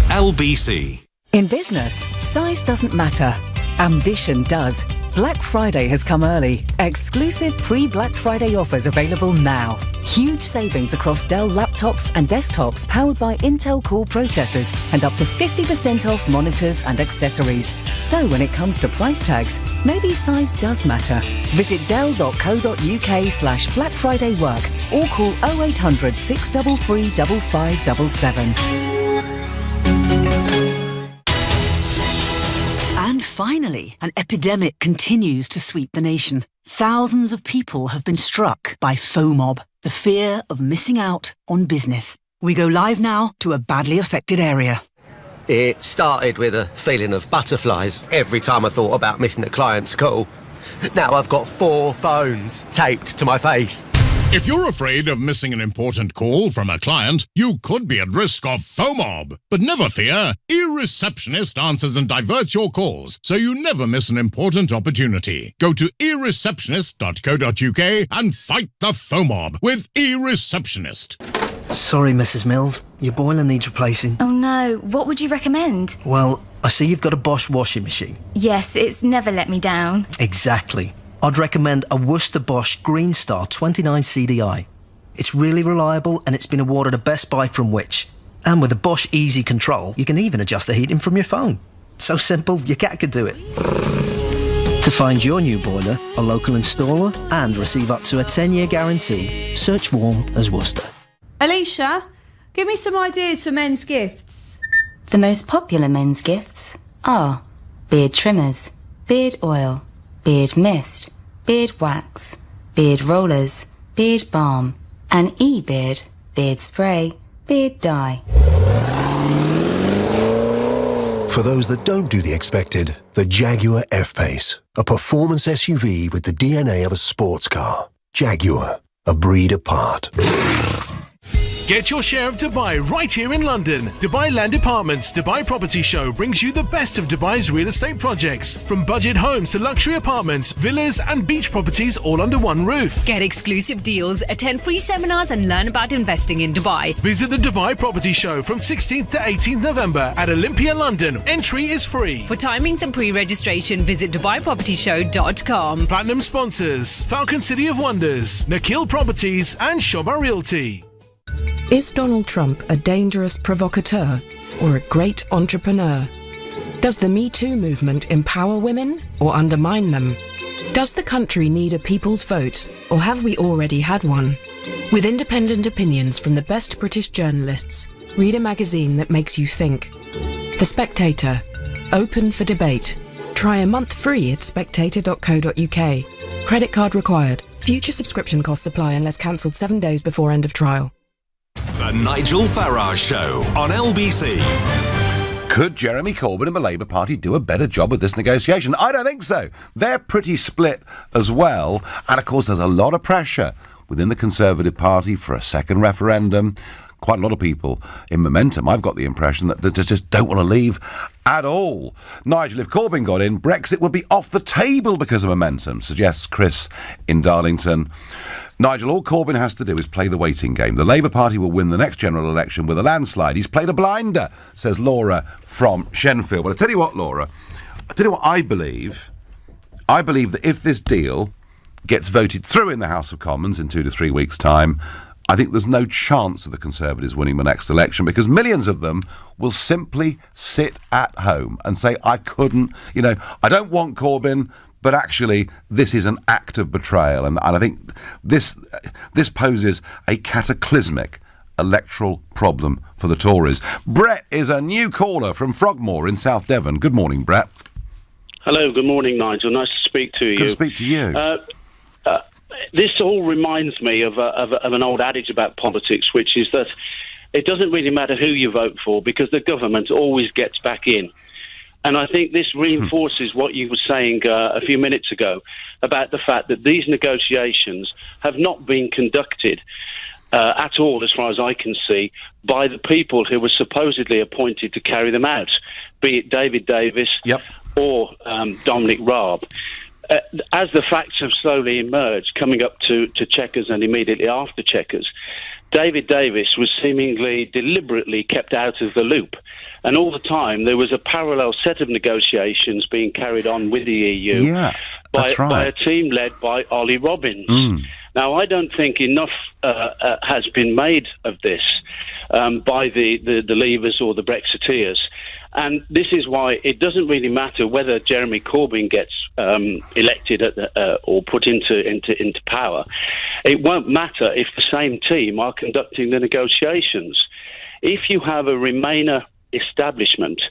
LBC. In business, size doesn't matter. Ambition does. Black Friday has come early. Exclusive pre-Black Friday offers available now. Huge savings across Dell laptops and desktops powered by Intel Core processors, and up to 50% off monitors and accessories. So when it comes to price tags, maybe size does matter. Visit dell.co.uk/Black Friday work or call 0800 633 5577. And finally, an epidemic continues to sweep the nation. Thousands of people have been struck by FOMOB, the fear of missing out on business. We go live now to a badly affected area. It started with a feeling of butterflies every time I thought about missing a client's call. Now I've got 4 phones taped to my face. If you're afraid of missing an important call from a client, you could be at risk of FOMOB. But never fear, eReceptionist answers and diverts your calls, so you never miss an important opportunity. Go to eReceptionist.co.uk and fight the FOMOB with eReceptionist. Sorry, Mrs Mills. Your boiler needs replacing. Oh no, what would you recommend? Well, I see you've got a Bosch washing machine. Yes, it's never let me down. Exactly. I'd recommend a Worcester Bosch Green Star 29 CDI. It's really reliable and it's been awarded a Best Buy from Which. And with a Bosch Easy Control, you can even adjust the heating from your phone. So simple, your cat could do it. To find your new boiler, a local installer, and receive up to a 10-year guarantee, search Warm as Worcester. Alicia, give me some ideas for men's gifts. The most popular men's gifts are beard trimmers, beard oil, beard mist, beard wax, beard rollers, beard balm, an e-beard, beard spray, beard dye. For those that don't do the expected, the Jaguar F-Pace, a performance SUV with the DNA of a sports car. Jaguar, a breed apart. Get your share of Dubai right here in London. Dubai Land Apartments Dubai Property Show brings you the best of Dubai's real estate projects. From budget homes to luxury apartments, villas and beach properties all under one roof. Get exclusive deals, attend free seminars and learn about investing in Dubai. Visit the Dubai Property Show from 16th to 18th November at Olympia, London. Entry is free. For timings and pre-registration, visit DubaiPropertyShow.com. Platinum sponsors: Falcon City of Wonders, Nikhil Properties and Shoba Realty. Is Donald Trump a dangerous provocateur or a great entrepreneur? Does the Me Too movement empower women or undermine them? Does the country need a people's vote or have we already had one? With independent opinions from the best British journalists, read a magazine that makes you think. The Spectator. Open for debate. Try a month free at spectator.co.uk. Credit card required. Future subscription costs apply unless cancelled 7 days before end of trial. The Nigel Farage Show on LBC. Could Jeremy Corbyn and the Labour Party do a better job of this negotiation? I don't think so. They're pretty split as well. And of course, there's a lot of pressure within the Conservative Party for a second referendum. Quite a lot of people in Momentum, I've got the impression that they just don't want to leave at all. Nigel, if Corbyn got in, Brexit would be off the table because of Momentum, suggests Chris in Darlington. Nigel, all Corbyn has to do is play the waiting game. The Labour Party will win the next general election with a landslide. He's played a blinder, says Laura from Shenfield. Well, I tell you what, Laura, I believe. I believe that if this deal gets voted through in the House of Commons in 2 to 3 weeks' time, I think there's no chance of the Conservatives winning the next election because millions of them will simply sit at home and say, I don't want Corbyn, but actually this is an act of betrayal. And I think this poses a cataclysmic electoral problem for the Tories. Brett is a new caller from Frogmore in South Devon. Good morning, Brett. Hello, good morning, Nigel. Nice to speak to you. Good to speak to you. This all reminds me of an old adage about politics, which is that it doesn't really matter who you vote for because the government always gets back in. And I think this reinforces what you were saying a few minutes ago about the fact that these negotiations have not been conducted at all, as far as I can see, by the people who were supposedly appointed to carry them out, be it David Davis or Dominic Raab. As the facts have slowly emerged, coming up to Chequers and immediately after Chequers, David Davis was seemingly deliberately kept out of the loop. And all the time, there was a parallel set of negotiations being carried on with the EU by a team led by Ollie Robbins. Now, I don't think enough has been made of this by the Leavers or the Brexiteers. And this is why it doesn't really matter whether Jeremy Corbyn gets elected or put into power. It won't matter if the same team are conducting the negotiations. If you have a Remainer establishment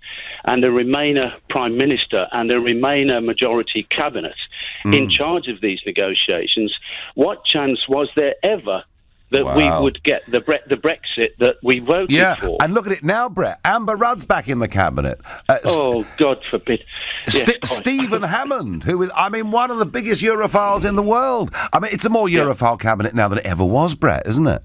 and a Remainer Prime Minister and a Remainer majority cabinet in charge of these negotiations, what chance was there ever that we would get the Brexit that we voted for? And look at it now, Brett. Amber Rudd's back in the cabinet. Oh, God forbid. Stephen Hammond, who is, one of the biggest Europhiles in the world. It's a more Europhile cabinet now than it ever was, Brett, isn't it?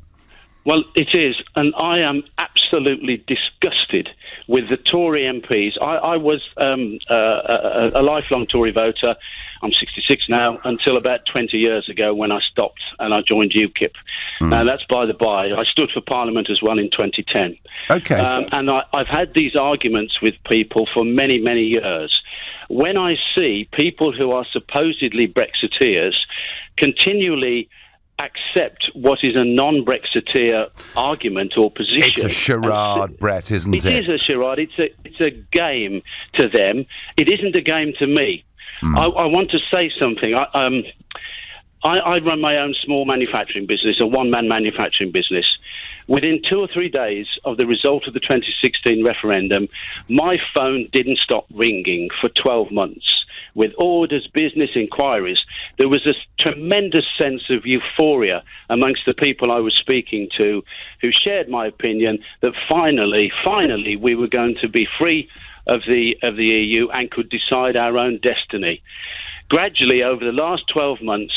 Well, it is, and I am absolutely disgusted with the Tory MPs. I was a lifelong Tory voter. I'm 66 now, until about 20 years ago when I stopped and I joined UKIP. Now, that's by the by. I stood for Parliament as well in 2010. Okay. And I've had these arguments with people for many, many years. When I see people who are supposedly Brexiteers continually accept what is a non-Brexiteer argument or position. It's a charade, Brett, isn't it? It is a charade. It's a game to them. It isn't a game to me. I want to say something. I run my own small manufacturing business, a one-man manufacturing business. Within 2 or 3 days of the result of the 2016 referendum, my phone didn't stop ringing for 12 months. With orders, business inquiries, there was a tremendous sense of euphoria amongst the people I was speaking to who shared my opinion that finally we were going to be free of the EU and could decide our own destiny. Gradually, over the last 12 months,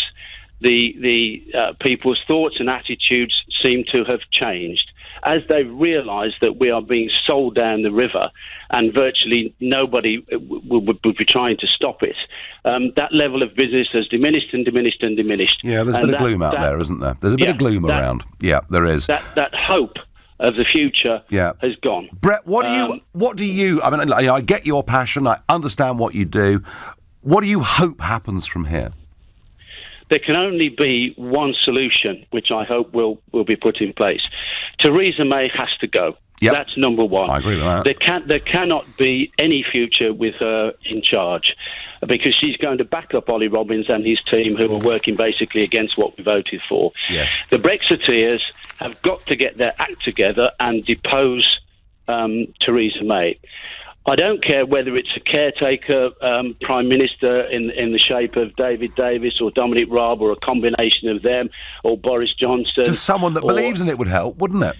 the people's thoughts and attitudes seem to have changed as they've realised that we are being sold down the river and virtually nobody would be trying to stop it. That level of business has diminished and diminished and diminished. Yeah, there's a bit of gloom out there, isn't there? There's a bit of gloom around. Yeah, there is. That hope of the future has gone. Brett, what do you, I mean, I get your passion, I understand what you do. What do you hope happens from here? There can only be one solution, which I hope will be put in place. Theresa May has to go. Yep. That's number one. I agree with that. There cannot be any future with her in charge, because she's going to back up Ollie Robbins and his team, who are working basically against what we voted for. Yes. The Brexiteers have got to get their act together and depose Theresa May. I don't care whether it's a caretaker Prime Minister in the shape of David Davis or Dominic Raab or a combination of them or Boris Johnson. Just someone that believes in it would help, wouldn't it?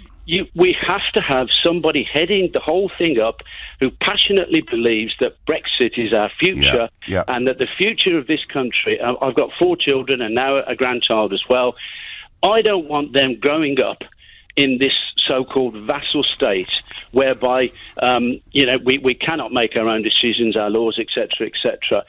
We have to have somebody heading the whole thing up who passionately believes that Brexit is our future and that the future of this country... I've got 4 children and now a grandchild as well. I don't want them growing up in this so-called vassal state whereby, we cannot make our own decisions, our laws, etc., etc.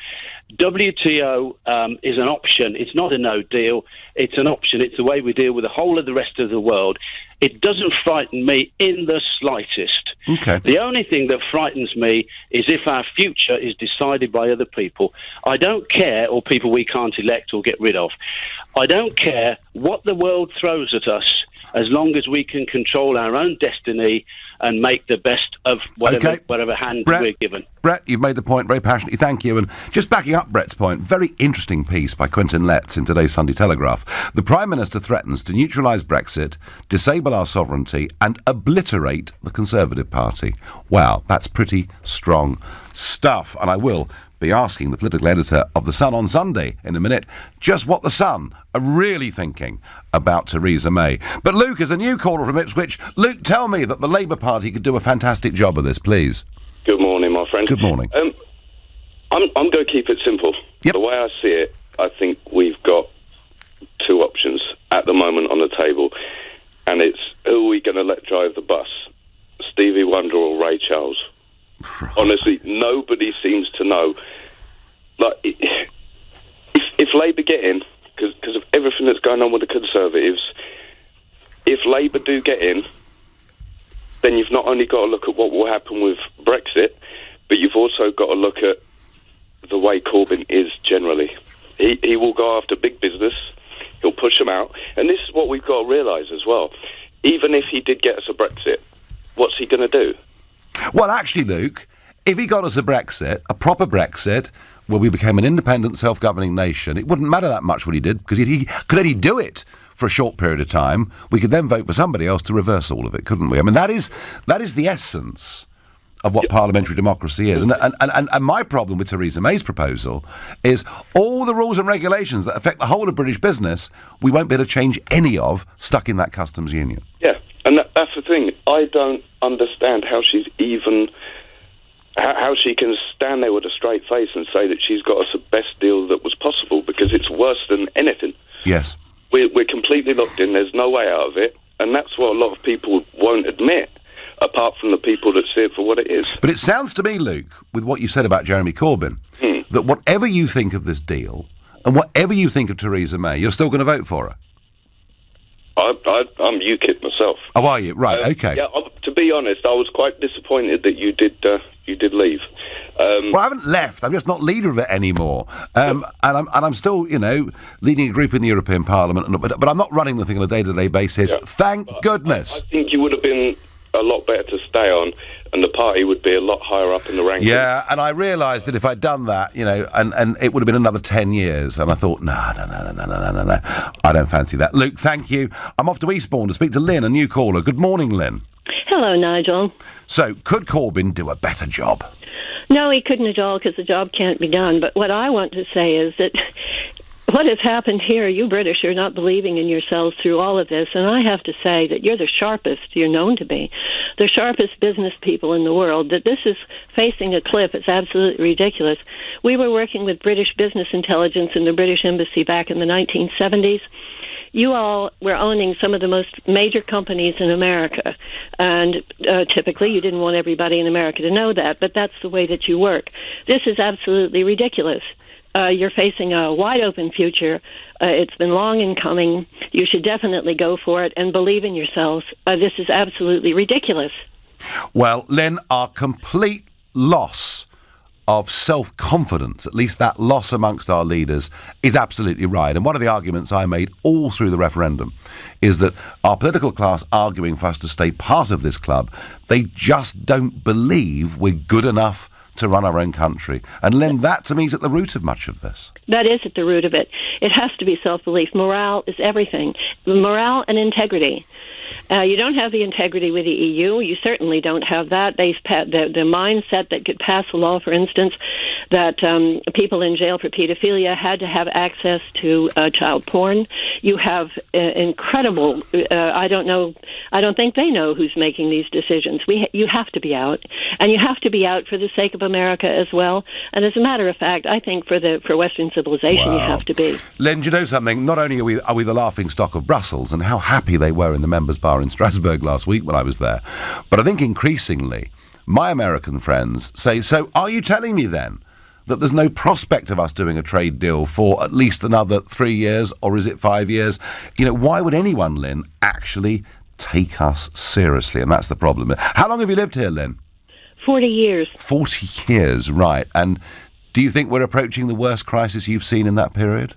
WTO is an option. It's not a no deal. It's an option. It's the way we deal with the whole of the rest of the world. It doesn't frighten me in the slightest. Okay. The only thing that frightens me is if our future is decided by other people. I don't care, or people we can't elect or get rid of. I don't care what the world throws at us, as long as we can control our own destiny and make the best of whatever hand we're given. Brett, you've made the point very passionately. Thank you. And just backing up Brett's point, very interesting piece by Quentin Letts in today's Sunday Telegraph. The Prime Minister threatens to neutralise Brexit, disable our sovereignty and obliterate the Conservative Party. Wow, that's pretty strong stuff. And I will be asking the political editor of The Sun on Sunday in a minute just what The Sun are really thinking about Theresa May. But Luke is a new caller from Ipswich. Luke, tell me that the Labour Party could do a fantastic job of this, please. Good morning, my friend. Good morning. I'm going to keep it simple. Yep. The way I see it, I think we've got 2 options at the moment on the table, and it's who are we going to let drive the bus, Stevie Wonder or Ray Charles? Honestly, nobody seems to know. Like, if Labour get in, because of everything that's going on with the Conservatives, if Labour do get in, then you've not only got to look at what will happen with Brexit, but you've also got to look at the way Corbyn is generally. He will go after big business, he'll push them out, and this is what we've got to realise as well. Even if he did get us a Brexit, what's he going to do? Well, actually, Luke, if he got us a Brexit, a proper Brexit, where we became an independent, self-governing nation, it wouldn't matter that much what he did, because he could only do it for a short period of time. We could then vote for somebody else to reverse all of it, couldn't we? I mean, that is the essence of what parliamentary democracy is. And my problem with Theresa May's proposal is all the rules and regulations that affect the whole of British business, we won't be able to change any of, stuck in that customs union. Yeah, and that's the thing. I don't understand how she's even... how she can stand there with a straight face and say that she's got us the best deal that was possible, because it's worse than anything. Yes. We're completely locked in. There's no way out of it. And that's what a lot of people won't admit. apart from the people that see it for what it is. But it sounds to me, Luke, with what you said about Jeremy Corbyn, that whatever you think of this deal and whatever you think of Theresa May, you're still going to vote for her. I'm UKIP myself. Oh, are you? Right, okay. Yeah, to be honest, I was quite disappointed that you did leave. Well, I haven't left. I'm just not leader of it anymore. And I'm still, leading a group in the European Parliament, but I'm not running the thing on a day-to-day basis. Yeah. Thank goodness. I think you would have been a lot better to stay on, and the party would be a lot higher up in the rankings. Yeah, and I realised that if I'd done that, and it would have been another 10 years, and I thought, no, I don't fancy that. Luke, thank you. I'm off to Eastbourne to speak to Lynn, a new caller. Good morning, Lynn. Hello, Nigel. So, could Corbyn do a better job? No, he couldn't at all, because the job can't be done. But what I want to say is that what has happened here, you British are not believing in yourselves through all of this, and I have to say that you're the sharpest, you're known to be, the sharpest business people in the world, that this is facing a cliff. It's absolutely ridiculous. We were working with British business intelligence in the British Embassy back in the 1970s. You all were owning some of the most major companies in America, and typically you didn't want everybody in America to know that, but that's the way that you work. This is absolutely ridiculous. You're facing a wide-open future. It's been long in coming. You should definitely go for it and believe in yourselves. This is absolutely ridiculous. Well, Lynn, our complete loss of self-confidence, at least that loss amongst our leaders, is absolutely right. And one of the arguments I made all through the referendum is that our political class arguing for us to stay part of this club, they just don't believe we're good enough to run our own country. And Lynn, that to me is at the root of much of this. That is at the root of it. It has to be self-belief. Morale is everything. Morale and integrity. You don't have the integrity with the EU. You certainly don't have that. The mindset that could pass a law, for instance, that people in jail for pedophilia had to have access to child porn. You have incredible. I don't think they know who's making these decisions. You have to be out, and you have to be out for the sake of America as well. And as a matter of fact, I think for Western civilization, you have to be. Len, do you know something? Not only are we the laughing stock of Brussels, and how happy they were in the members' bar in Strasbourg last week when I was there, but I think increasingly my American friends say, so are you telling me then that there's no prospect of us doing a trade deal for at least another 3 years, or is it 5 years? Why would anyone, Lynn, actually take us seriously? And that's the problem. How long have you lived here, Lynn? 40 years. 40 years, right. And do you think we're approaching the worst crisis you've seen in that period?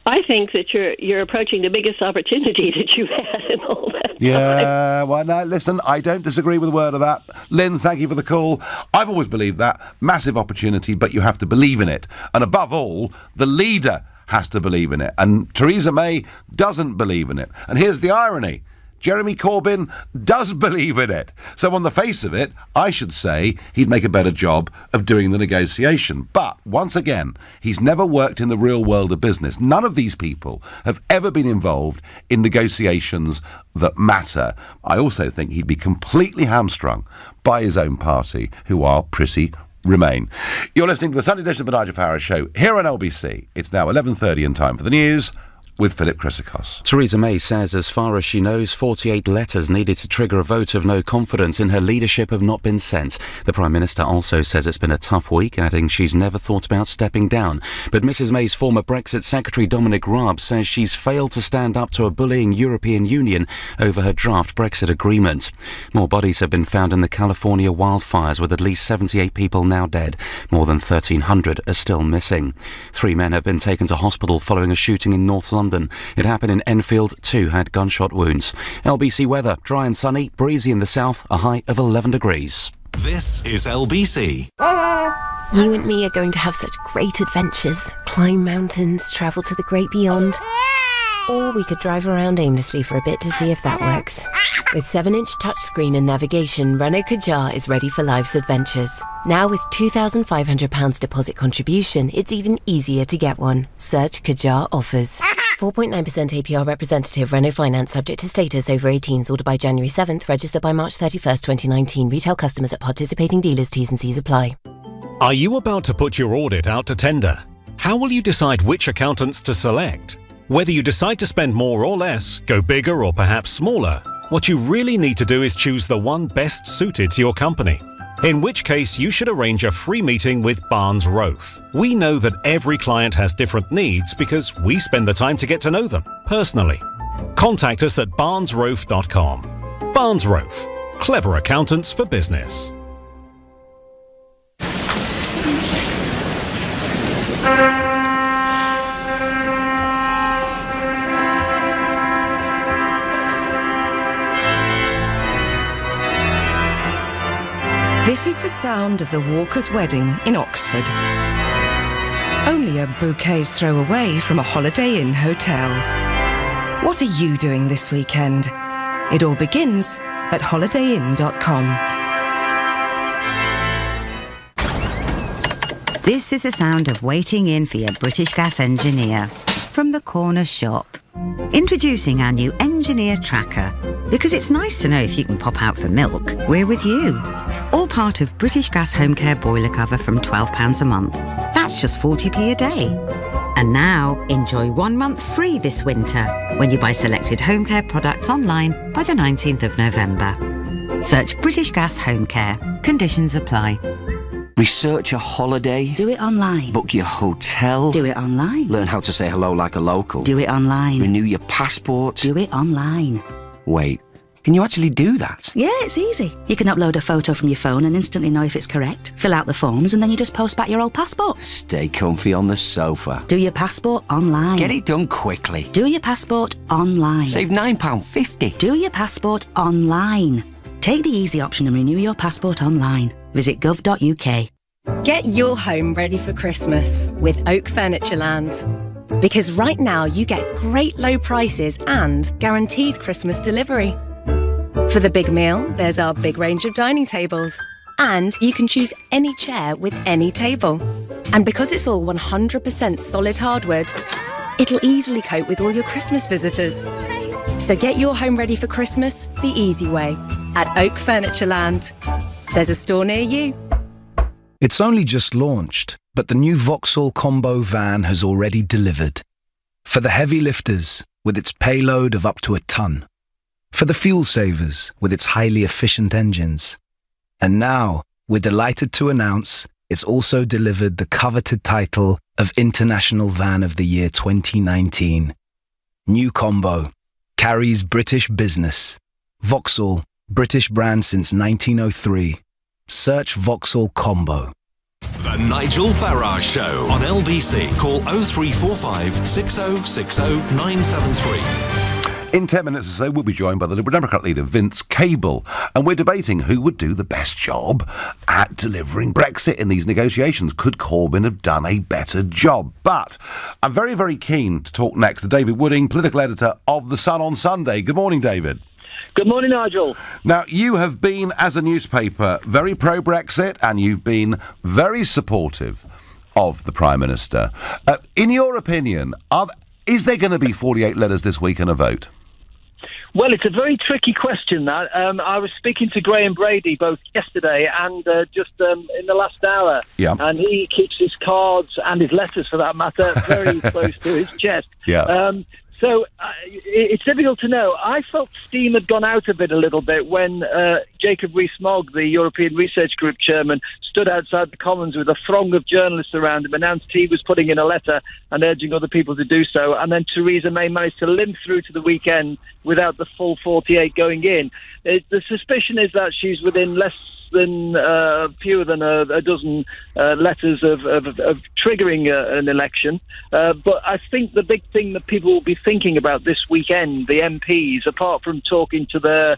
I think that you're approaching the biggest opportunity that you've had in all that Yeah, well, no, listen, I don't disagree with a word of that. Lynn, thank you for the call. I've always believed that. Massive opportunity, but you have to believe in it. And above all, the leader has to believe in it. And Theresa May doesn't believe in it. And here's the irony. Jeremy Corbyn does believe in it. So on the face of it, I should say he'd make a better job of doing the negotiation. But, once again, he's never worked in the real world of business. None of these people have ever been involved in negotiations that matter. I also think he'd be completely hamstrung by his own party, who are pretty Remain. You're listening to the Sunday edition of the Nigel Farage Show here on LBC. It's now 11:30 and time for the news with Philip Chryssikos. Theresa May says as far as she knows, 48 letters needed to trigger a vote of no confidence in her leadership have not been sent. The Prime Minister also says it's been a tough week, adding she's never thought about stepping down. But Mrs May's former Brexit Secretary Dominic Raab says she's failed to stand up to a bullying European Union over her draft Brexit agreement. More bodies have been found in the California wildfires, with at least 78 people now dead. More than 1,300 are still missing. 3 men have been taken to hospital following a shooting in North London. It happened in Enfield. 2 had gunshot wounds. LBC weather, dry and sunny, breezy in the south, a high of 11 degrees. This is LBC. You and me are going to have such great adventures. Climb mountains, travel to the great beyond. Or we could drive around aimlessly for a bit to see if that works. With 7-inch touchscreen and navigation, Renault Kadjar is ready for life's adventures. Now with £2,500 deposit contribution, it's even easier to get one. Search Kadjar offers. 4.9% APR representative, Renault Finance, subject to status, over 18s, ordered by January 7th, registered by March 31st, 2019. Retail customers at participating dealers, T's and C's apply. Are you about to put your audit out to tender? How will you decide which accountants to select? Whether you decide to spend more or less, go bigger or perhaps smaller, What you really need to do is choose the one best suited to your company. In which case, you should arrange a free meeting with Barnes Rofe. We know that every client has different needs because we spend the time to get to know them personally. Contact us at barnesrofe.com. Barnes Rofe, clever accountants for business. This is the sound of the Walker's wedding in Oxford. Only a bouquet's throw away from a Holiday Inn hotel. What are you doing this weekend? It all begins at holidayinn.com. This is the sound of waiting in for your British Gas engineer from the corner shop. Introducing our new Engineer Tracker. Because it's nice to know if you can pop out for milk, we're with you. All part of British Gas Home Care boiler cover from £12 a month. That's just 40p a day. And now, enjoy 1 month free this winter when you buy selected home care products online by the 19th of November. Search British Gas Home Care. Conditions apply. Research a holiday. Do it online. Book your hotel. Do it online. Learn how to say hello like a local. Do it online. Renew your passport. Do it online. Wait, can you actually do that? Yeah, it's easy. You can upload a photo from your phone and instantly know if it's correct. Fill out the forms and then you just post back your old passport. Stay comfy on the sofa. Do your passport online. Get it done quickly. Do your passport online. Save £9.50. Do your passport online. Take the easy option and renew your passport online. Visit gov.uk. Get your home ready for Christmas with Oak Furnitureland. Because right now you get great low prices and guaranteed Christmas delivery. For the big meal, there's our big range of dining tables. And you can choose any chair with any table. And because it's all 100% solid hardwood, it'll easily cope with all your Christmas visitors. So get your home ready for Christmas the easy way at Oak Furnitureland. There's a store near you. It's only just launched, but the new Vauxhall Combo van has already delivered. For the heavy lifters, with its payload of up to a ton. For the fuel savers, with its highly efficient engines. And now, we're delighted to announce it's also delivered the coveted title of International Van of the Year 2019. New Combo. Carries British business. Vauxhall, British brand since 1903. Search Vauxhall Combo. The Nigel Farage Show on LBC. Call 0345 6060 973. In 10 minutes or so, we'll be joined by the Liberal Democrat leader, Vince Cambell, and we're debating who would do the best job at delivering Brexit in these negotiations. Could Corbyn have done a better job? But I'm very, very keen to talk next to David Wooding, political editor of The Sun on Sunday. Good morning, David. Good morning, Nigel. Now, you have been, as a newspaper, very pro-Brexit, and you've been very supportive of the Prime Minister. In your opinion, is there going to be 48 letters this week and a vote? Well, it's a very tricky question, that. I was speaking to Graham Brady both yesterday and just in the last hour. Yeah. And he keeps his cards, and his letters for that matter, very close to his chest. Yeah. So it's difficult to know. I felt steam had gone out of it a little bit when Jacob Rees-Mogg, the European Research Group chairman, stood outside the Commons with a throng of journalists around him, announced he was putting in a letter and urging other people to do so. And then Theresa May managed to limp through to the weekend without the full 48 going in. The suspicion is that she's within fewer than a dozen letters of triggering an election. But I think the big thing that people will be thinking about this weekend, the MPs, apart from talking to their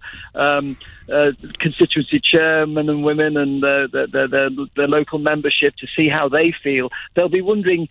constituency chairmen and women and their local membership to see how they feel, they'll be wondering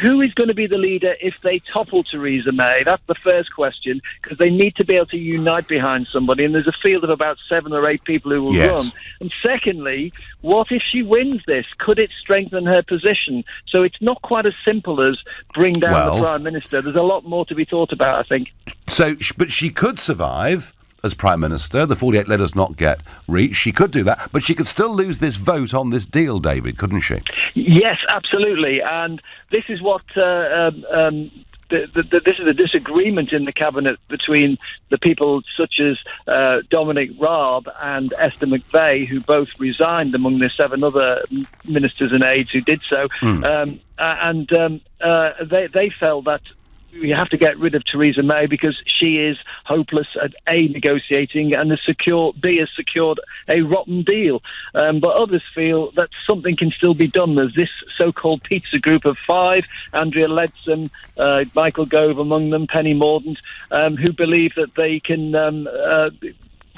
who is going to be the leader if they topple Theresa May. That's the first question, because they need to be able to unite behind somebody, and there's a field of about 7 or 8 people who will run. And secondly, what if she wins this? Could it strengthen her position? So it's not quite as simple as bring down the Prime Minister. There's a lot more to be thought about, I think. So, but she could survive as Prime Minister. The 48 letters not get reached. She could do that, but she could still lose this vote on this deal, David, couldn't she? Yes, absolutely. And this is what this is a disagreement in the cabinet between the people such as Dominic Raab and Esther McVeigh, who both resigned among the 7 other ministers and aides who did so. They felt that we have to get rid of Theresa May because she is hopeless at A, negotiating, and B, has secured a rotten deal. But others feel that something can still be done. There's this so-called pizza group of 5, Andrea Leadsom, Michael Gove among them, Penny Mordaunt, who believe that they can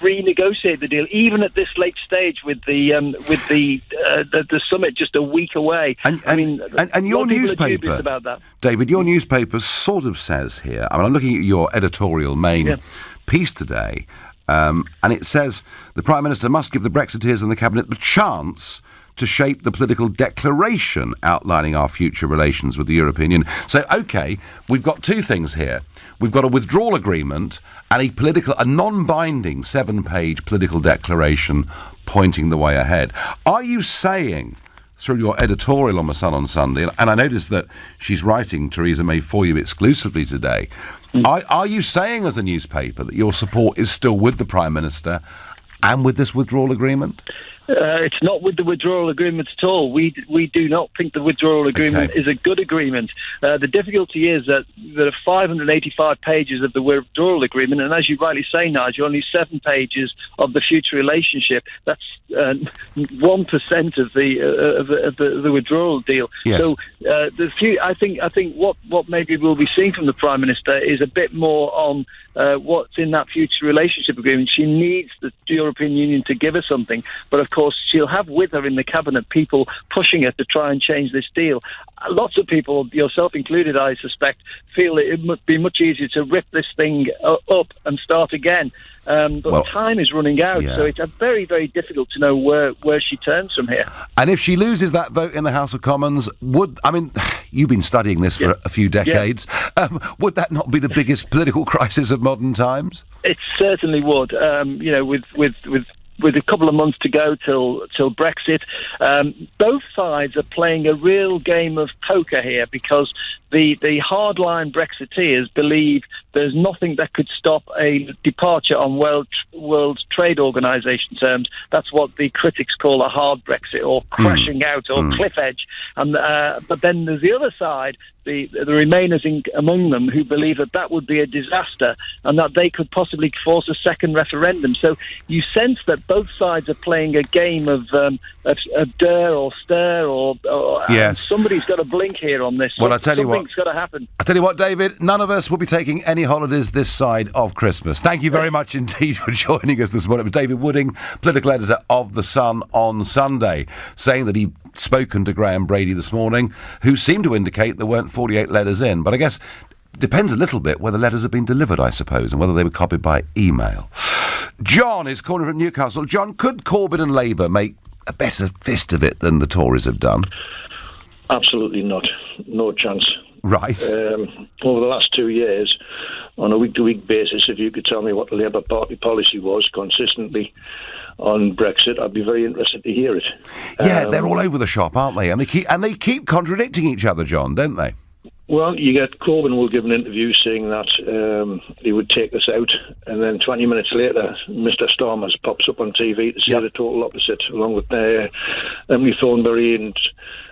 renegotiate the deal, even at this late stage with the summit just a week away. And your newspaper, about that. David, your newspaper sort of says here, I'm looking at your editorial main piece today, and it says the Prime Minister must give the Brexiteers and the Cabinet the chance to shape the political declaration outlining our future relations with the European Union. So, OK, we've got 2 things here. We've got a withdrawal agreement and a non-binding 7-page political declaration pointing the way ahead. Are you saying, through your editorial on The Sun on Sunday, and I noticed that she's writing Theresa May for you exclusively today, are you saying as a newspaper that your support is still with the Prime Minister and with this withdrawal agreement? It's not with the withdrawal agreement at all. We do not think the withdrawal agreement is a good agreement. The difficulty is that there are 585 pages of the withdrawal agreement, and as you rightly say, Nigel, only 7 pages of the future relationship. That's 1% of the withdrawal deal. Yes. So I think what maybe we'll be seeing from the Prime Minister is a bit more on what's in that future relationship agreement. She needs the European Union to give her something, but of course she'll have with her in the cabinet people pushing her to try and change this deal. Lots of people, yourself included, I suspect, feel that it would be much easier to rip this thing up and start again. But time is running out, so it's very, very difficult to know where she turns from here. And if she loses that vote in the House of Commons, you've been studying this for a few decades, would that not be the biggest political crisis of modern times? It certainly would. With a couple of months to go till Brexit, both sides are playing a real game of poker here because the hardline Brexiteers believe there's nothing that could stop a departure on World Trade Organization terms. That's what the critics call a hard Brexit, or crashing out, or cliff edge. And but then there's the other side, the Remainers among them, who believe that would be a disaster and that they could possibly force a second referendum. So you sense that both sides are playing a game of dare or stir, or somebody's got to blink here on this. Well, I tell you what, something's got to happen. I tell you what, David, none of us will be taking any holidays this side of Christmas. Thank you very much indeed for joining us this morning. It was David Wooding, political editor of The Sun on Sunday, saying that he'd spoken to Graham Brady this morning, who seemed to indicate there weren't 48 letters in. But I guess depends a little bit whether letters have been delivered, I suppose, and whether they were copied by email. John is calling from Newcastle. John, could Corbyn and Labour make a better fist of it than the Tories have done? Absolutely not. No chance. Right. Over the last 2 years, on a week-to-week basis, if you could tell me what the Labour Party policy was consistently on Brexit, I'd be very interested to hear it. Yeah, they're all over the shop, aren't they? And they keep contradicting each other, John, don't they? Well, you get Corbyn will give an interview saying that he would take this out, and then 20 minutes later, Mr Starmer pops up on TV to say the total opposite, along with Emily Thornberry and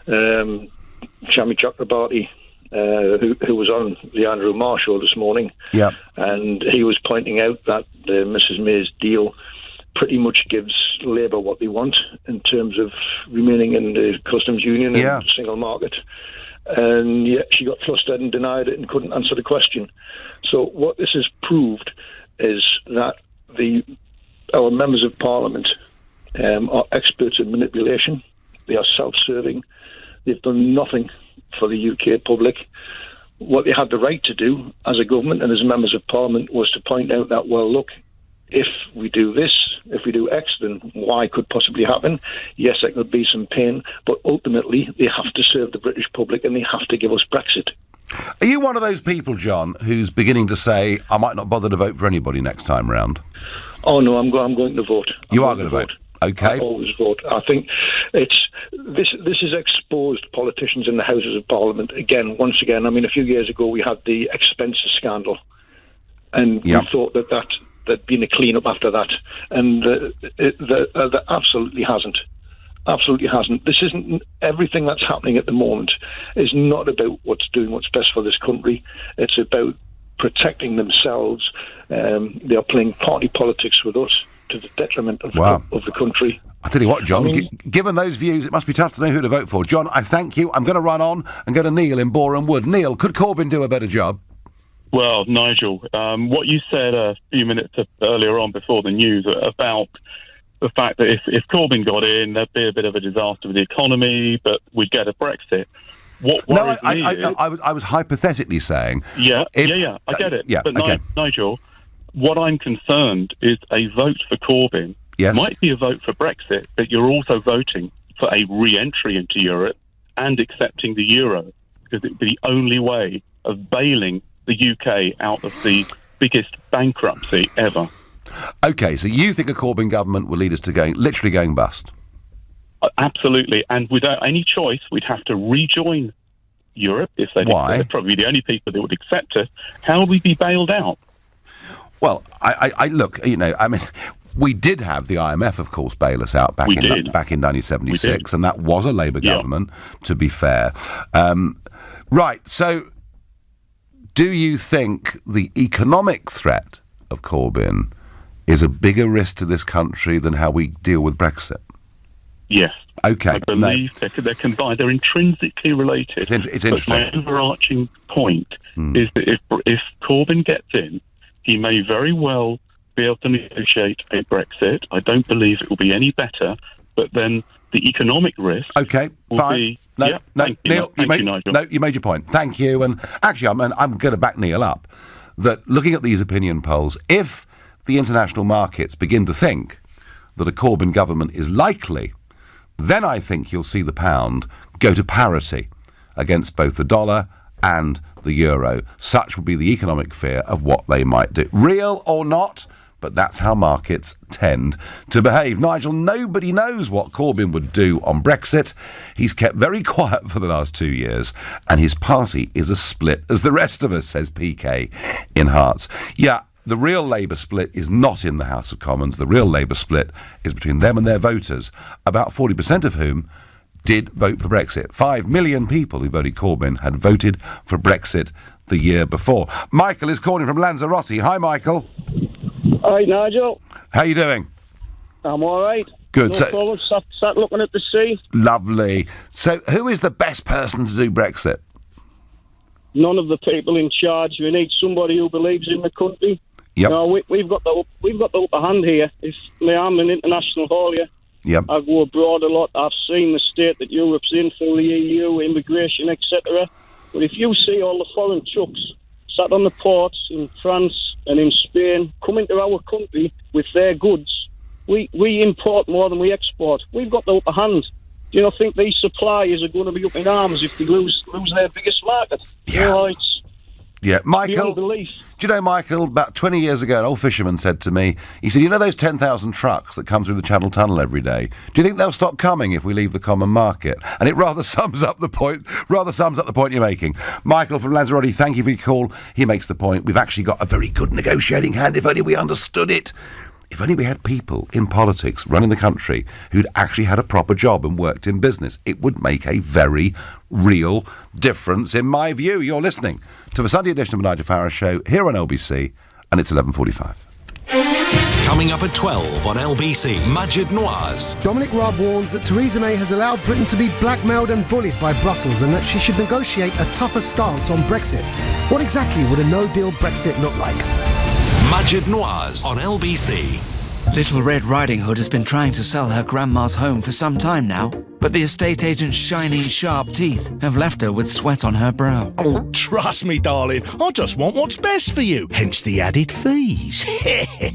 Chami Chakrabarti, who was on the Andrew Marr show this morning. Yeah. And he was pointing out that Mrs May's deal pretty much gives Labour what they want in terms of remaining in the customs union and the single market. And yet she got flustered and denied it and couldn't answer the question. So what this has proved is that our members of Parliament are experts in manipulation. They are self-serving. They've done nothing for the UK public. What they had the right to do as a government and as members of Parliament was to point out that, well, look, if we do this, if we do X, then Y could possibly happen. Yes, there could be some pain, but ultimately they have to serve the British public and they have to give us Brexit. Are you one of those people, John, who's beginning to say, I might not bother to vote for anybody next time round? Oh, no, I'm going to vote. You are going to vote? Okay. I always vote. I think this has exposed politicians in the Houses of Parliament once again. I mean, a few years ago we had the expenses scandal, and we thought that there'd been a clean-up after that, and there absolutely hasn't. Absolutely hasn't. This isn't everything that's happening at the moment is not about what's best for this country. It's about protecting themselves. They are playing party politics with us to the detriment of the country. I tell you what, John, given those views, it must be tough to know who to vote for. John, I thank you. I'm going to run on and go to Neil in Boreham Wood. Neil, could Corbyn do a better job? Well, Nigel, what you said a few minutes earlier on before the news about the fact that if Corbyn got in, there'd be a bit of a disaster with the economy, but we'd get a Brexit. I was hypothetically saying... I get it. But Nigel, what I'm concerned is a vote for Corbyn might be a vote for Brexit, but you're also voting for a re-entry into Europe and accepting the euro, because it's the only way of bailing the UK out of the biggest bankruptcy ever. OK, so you think a Corbyn government will lead us to literally going bust? Absolutely, and without any choice, we'd have to rejoin Europe if they did. They're probably the only people that would accept it. How would we be bailed out? Well, I look, we did have the IMF, of course, bail us out back in 1976, and that was a Labour government, to be fair. Right, so do you think the economic threat of Corbyn is a bigger risk to this country than how we deal with Brexit? Yes. Okay. I believe they're combined. They're intrinsically related. It's interesting. But my overarching point is that if Corbyn gets in, he may very well be able to negotiate a Brexit. I don't believe it will be any better, but then the economic risk will be... Neil, you made your point. Thank you. And actually, I'm going to back Neil up, that looking at these opinion polls, if the international markets begin to think that a Corbyn government is likely, then I think you'll see the pound go to parity against both the dollar and the euro. Such would be the economic fear of what they might do. Real or not, but that's how markets tend to behave. Nigel, nobody knows what Corbyn would do on Brexit. He's kept very quiet for the last 2 years, and his party is as split as the rest of us, says PK in Hearts. Yeah, the real Labour split is not in the House of Commons. The real Labour split is between them and their voters, about 40% of whom did vote for Brexit. 5 million people who voted Corbyn had voted for Brexit the year before. Michael is calling from Lanzarote. Hi, Michael. Hi, Nigel. How you doing? I'm all right. Good. No problem. Sat looking at the sea. Lovely. So who is the best person to do Brexit? None of the people in charge. We need somebody who believes in the country. Yep. No, we've got the upper hand here. If I'm an international haulier, I go abroad a lot. I've seen the state that Europe's in through the EU, immigration, etc. But if you see all the foreign trucks sat on the ports in France and in Spain coming to our country with their goods, we import more than we export. We've got the upper hand. Do you not think these suppliers are going to be up in arms if they lose their biggest market? Yeah, Michael, beyond belief. Do you know, Michael, about 20 years ago, an old fisherman said to me, he said, you know those 10,000 trucks that come through the Channel Tunnel every day? Do you think they'll stop coming if we leave the common market? And it rather sums up the point you're making. Michael from Lanzarote, thank you for your call. He makes the point. We've actually got a very good negotiating hand, if only we understood it. If only we had people in politics running the country who'd actually had a proper job and worked in business, it would make a very real difference, in my view. You're listening to the Sunday edition of the Nigel Farage Show here on LBC, and it's 11:45. Coming up at 12 on LBC, Majid Nawaz. Dominic Raab warns that Theresa May has allowed Britain to be blackmailed and bullied by Brussels and that she should negotiate a tougher stance on Brexit. What exactly would a no-deal Brexit look like? Majid Nawaz on LBC. Little Red Riding Hood has been trying to sell her grandma's home for some time now, but the estate agent's shiny, sharp teeth have left her with sweat on her brow. Trust me, darling, I just want what's best for you, hence the added fees.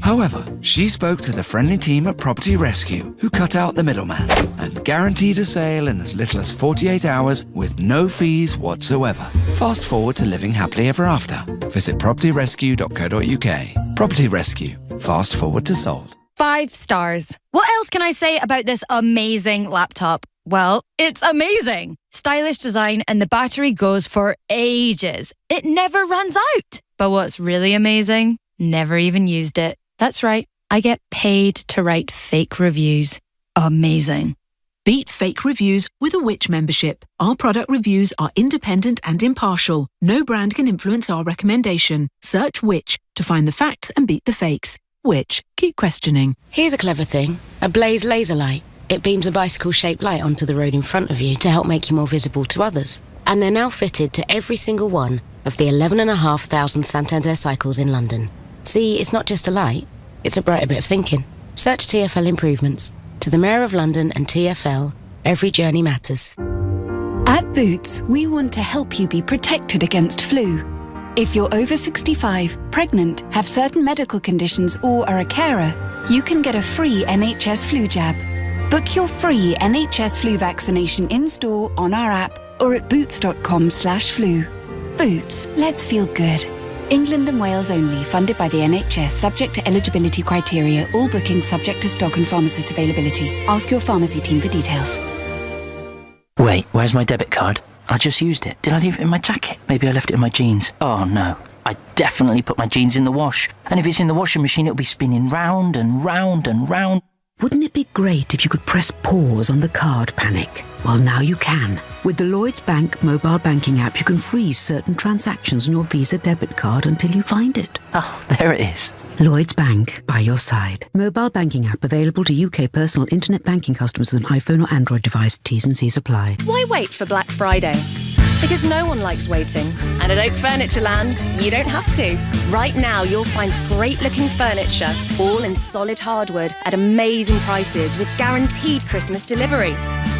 However, she spoke to the friendly team at Property Rescue, who cut out the middleman and guaranteed a sale in as little as 48 hours with no fees whatsoever. Fast forward to living happily ever after. Visit propertyrescue.co.uk. Property Rescue. Fast forward to sold. 5 stars. What else can I say about this amazing laptop? Well, it's amazing. Stylish design and the battery goes for ages. It never runs out. But what's really amazing? Never even used it. That's right. I get paid to write fake reviews. Amazing. Beat fake reviews with a Which membership. Our product reviews are independent and impartial. No brand can influence our recommendation. Search Which to find the facts and beat the fakes. Which? Keep questioning. Here's a clever thing. A Blaze laser light. It beams a bicycle-shaped light onto the road in front of you to help make you more visible to others. And they're now fitted to every single one of the 11,500 Santander cycles in London. See, it's not just a light, it's a brighter bit of thinking. Search TfL improvements. To the Mayor of London and TfL, every journey matters. At Boots, we want to help you be protected against flu. If you're over 65, pregnant, have certain medical conditions or are a carer, you can get a free NHS flu jab. Book your free NHS flu vaccination in-store on our app or at boots.com/flu. Boots, let's feel good. England and Wales only, funded by the NHS, subject to eligibility criteria, all bookings subject to stock and pharmacist availability. Ask your pharmacy team for details. Wait, where's my debit card? I just used it. Did I leave it in my jacket? Maybe I left it in my jeans. Oh no, I definitely put my jeans in the wash. And if it's in the washing machine, it'll be spinning round and round and round. Wouldn't it be great if you could press pause on the card panic? Well, now you can. With the Lloyds Bank mobile banking app, you can freeze certain transactions on your Visa debit card until you find it. Oh, there it is. Lloyds Bank, by your side. Mobile banking app available to UK personal internet banking customers with an iPhone or Android device. T's and C's apply. Why wait for Black Friday? Because no one likes waiting. And at Oak Furnitureland, you don't have to. Right now, you'll find great-looking furniture, all in solid hardwood at amazing prices with guaranteed Christmas delivery.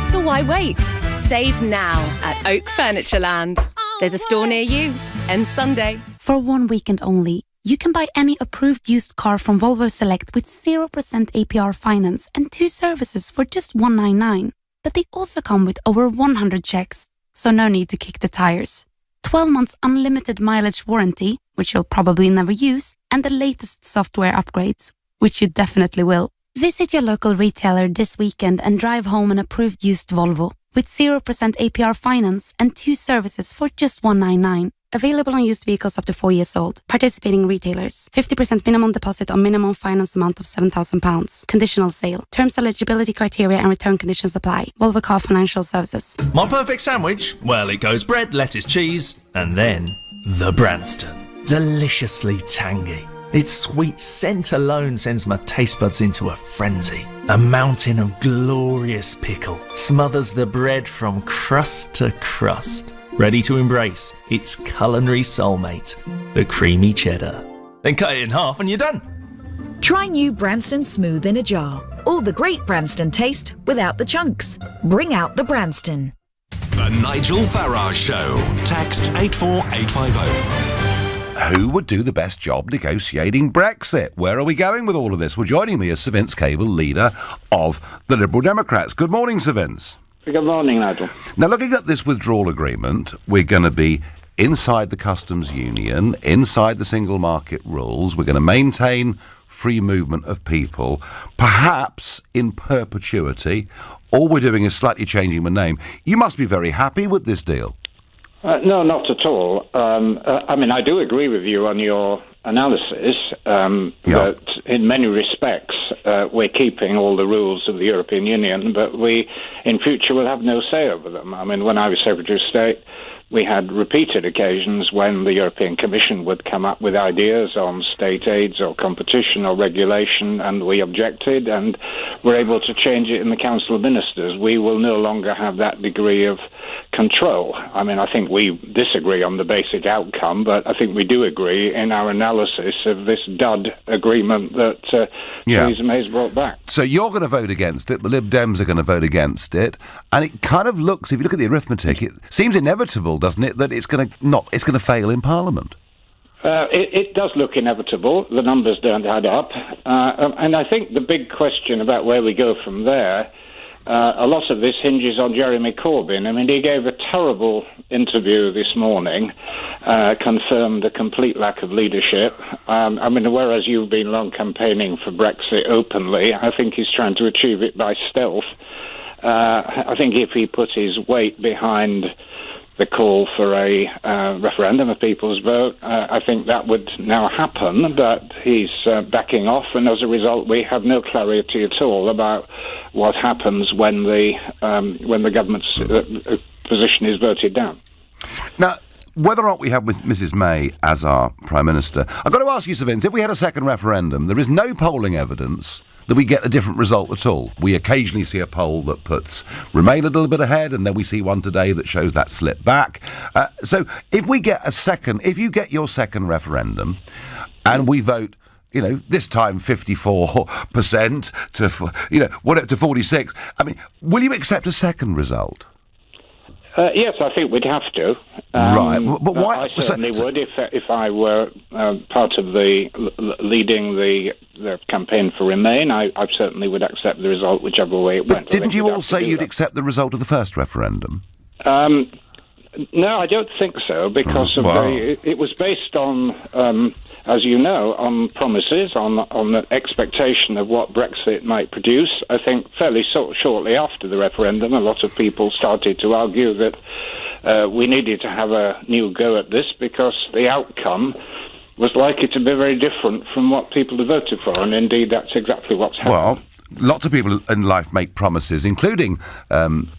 So why wait? Save now at Oak Furnitureland. There's a store near you. Ends Sunday. For 1 weekend only, you can buy any approved used car from Volvo Select with 0% APR finance and 2 services for just $199. But they also come with over 100 checks. So no need to kick the tires. 12 months unlimited mileage warranty, which you'll probably never use, and the latest software upgrades, which you definitely will. Visit your local retailer this weekend and drive home an approved used Volvo with 0% APR finance and 2 services for just $199. Available on used vehicles up to 4 years old. Participating retailers. 50% minimum deposit on minimum finance amount of £7,000. Conditional sale. Terms, eligibility criteria and return conditions apply. Volvo Car Financial Services. My perfect sandwich? Well, it goes bread, lettuce, cheese, and then the Branston. Deliciously tangy. Its sweet scent alone sends my taste buds into a frenzy. A mountain of glorious pickle smothers the bread from crust to crust. Ready to embrace its culinary soulmate, the creamy cheddar. Then cut it in half and you're done. Try new Branston Smooth in a jar. All the great Branston taste without the chunks. Bring out the Branston. The Nigel Farage Show. Text 84850. Who would do the best job negotiating Brexit? Where are we going with all of this? Well, joining me is Sir Vince Cable, leader of the Liberal Democrats. Good morning, Sir Vince. Good morning, Nigel. Now, looking at this withdrawal agreement, we're going to be inside the customs union, inside the single market rules. We're going to maintain free movement of people, perhaps in perpetuity. All we're doing is slightly changing the name. You must be very happy with this deal. No, not at all. I mean, I do agree with you on your analysis that in many respects we're keeping all the rules of the European Union, but we in future will have no say over them. I mean, when I was Secretary of State, we had repeated occasions when the European Commission would come up with ideas on state aids or competition or regulation, and we objected and were able to change it in the Council of Ministers. We will no longer have that degree of control. I mean, I think we disagree on the basic outcome, but I think we do agree in our analysis of this dud agreement that Theresa May's brought back. So you're going to vote against it, the Lib Dems are going to vote against it, and it kind of looks, if you look at the arithmetic, it seems inevitable, doesn't it, that it's going to fail in Parliament? It does look inevitable. The numbers don't add up. And I think the big question about where we go from there a lot of this hinges on Jeremy Corbyn. I mean, he gave a terrible interview this morning, confirmed a complete lack of leadership. I mean, whereas you've been long campaigning for Brexit openly, I think he's trying to achieve it by stealth. I think if he put his weight behind the call for a referendum, a people's vote, I think that would now happen, but he's backing off, and as a result we have no clarity at all about what happens when the government's position is voted down. Now, whether or not we have Mrs May as our Prime Minister, I've got to ask you, Sir Vince, if we had a second referendum, there is no polling evidence that we get a different result at all. We occasionally see a poll that puts Remain a little bit ahead, and then we see one today that shows that slip back. So if we get if you get your second referendum, and we vote, this time 54% to 46%, I mean, will you accept a second result? Yes, I think we'd have to. Right, but why? I certainly would if I were part of leading the campaign for Remain. I certainly would accept the result, whichever way it went. Didn't you all say you'd accept the result of the first referendum? No, I don't think so, because it was based on, as you know, on promises, on the expectation of what Brexit might produce. I think fairly shortly after the referendum, a lot of people started to argue that we needed to have a new go at this because the outcome was likely to be very different from what people had voted for, and indeed that's exactly what's happened. Well, lots of people in life make promises, including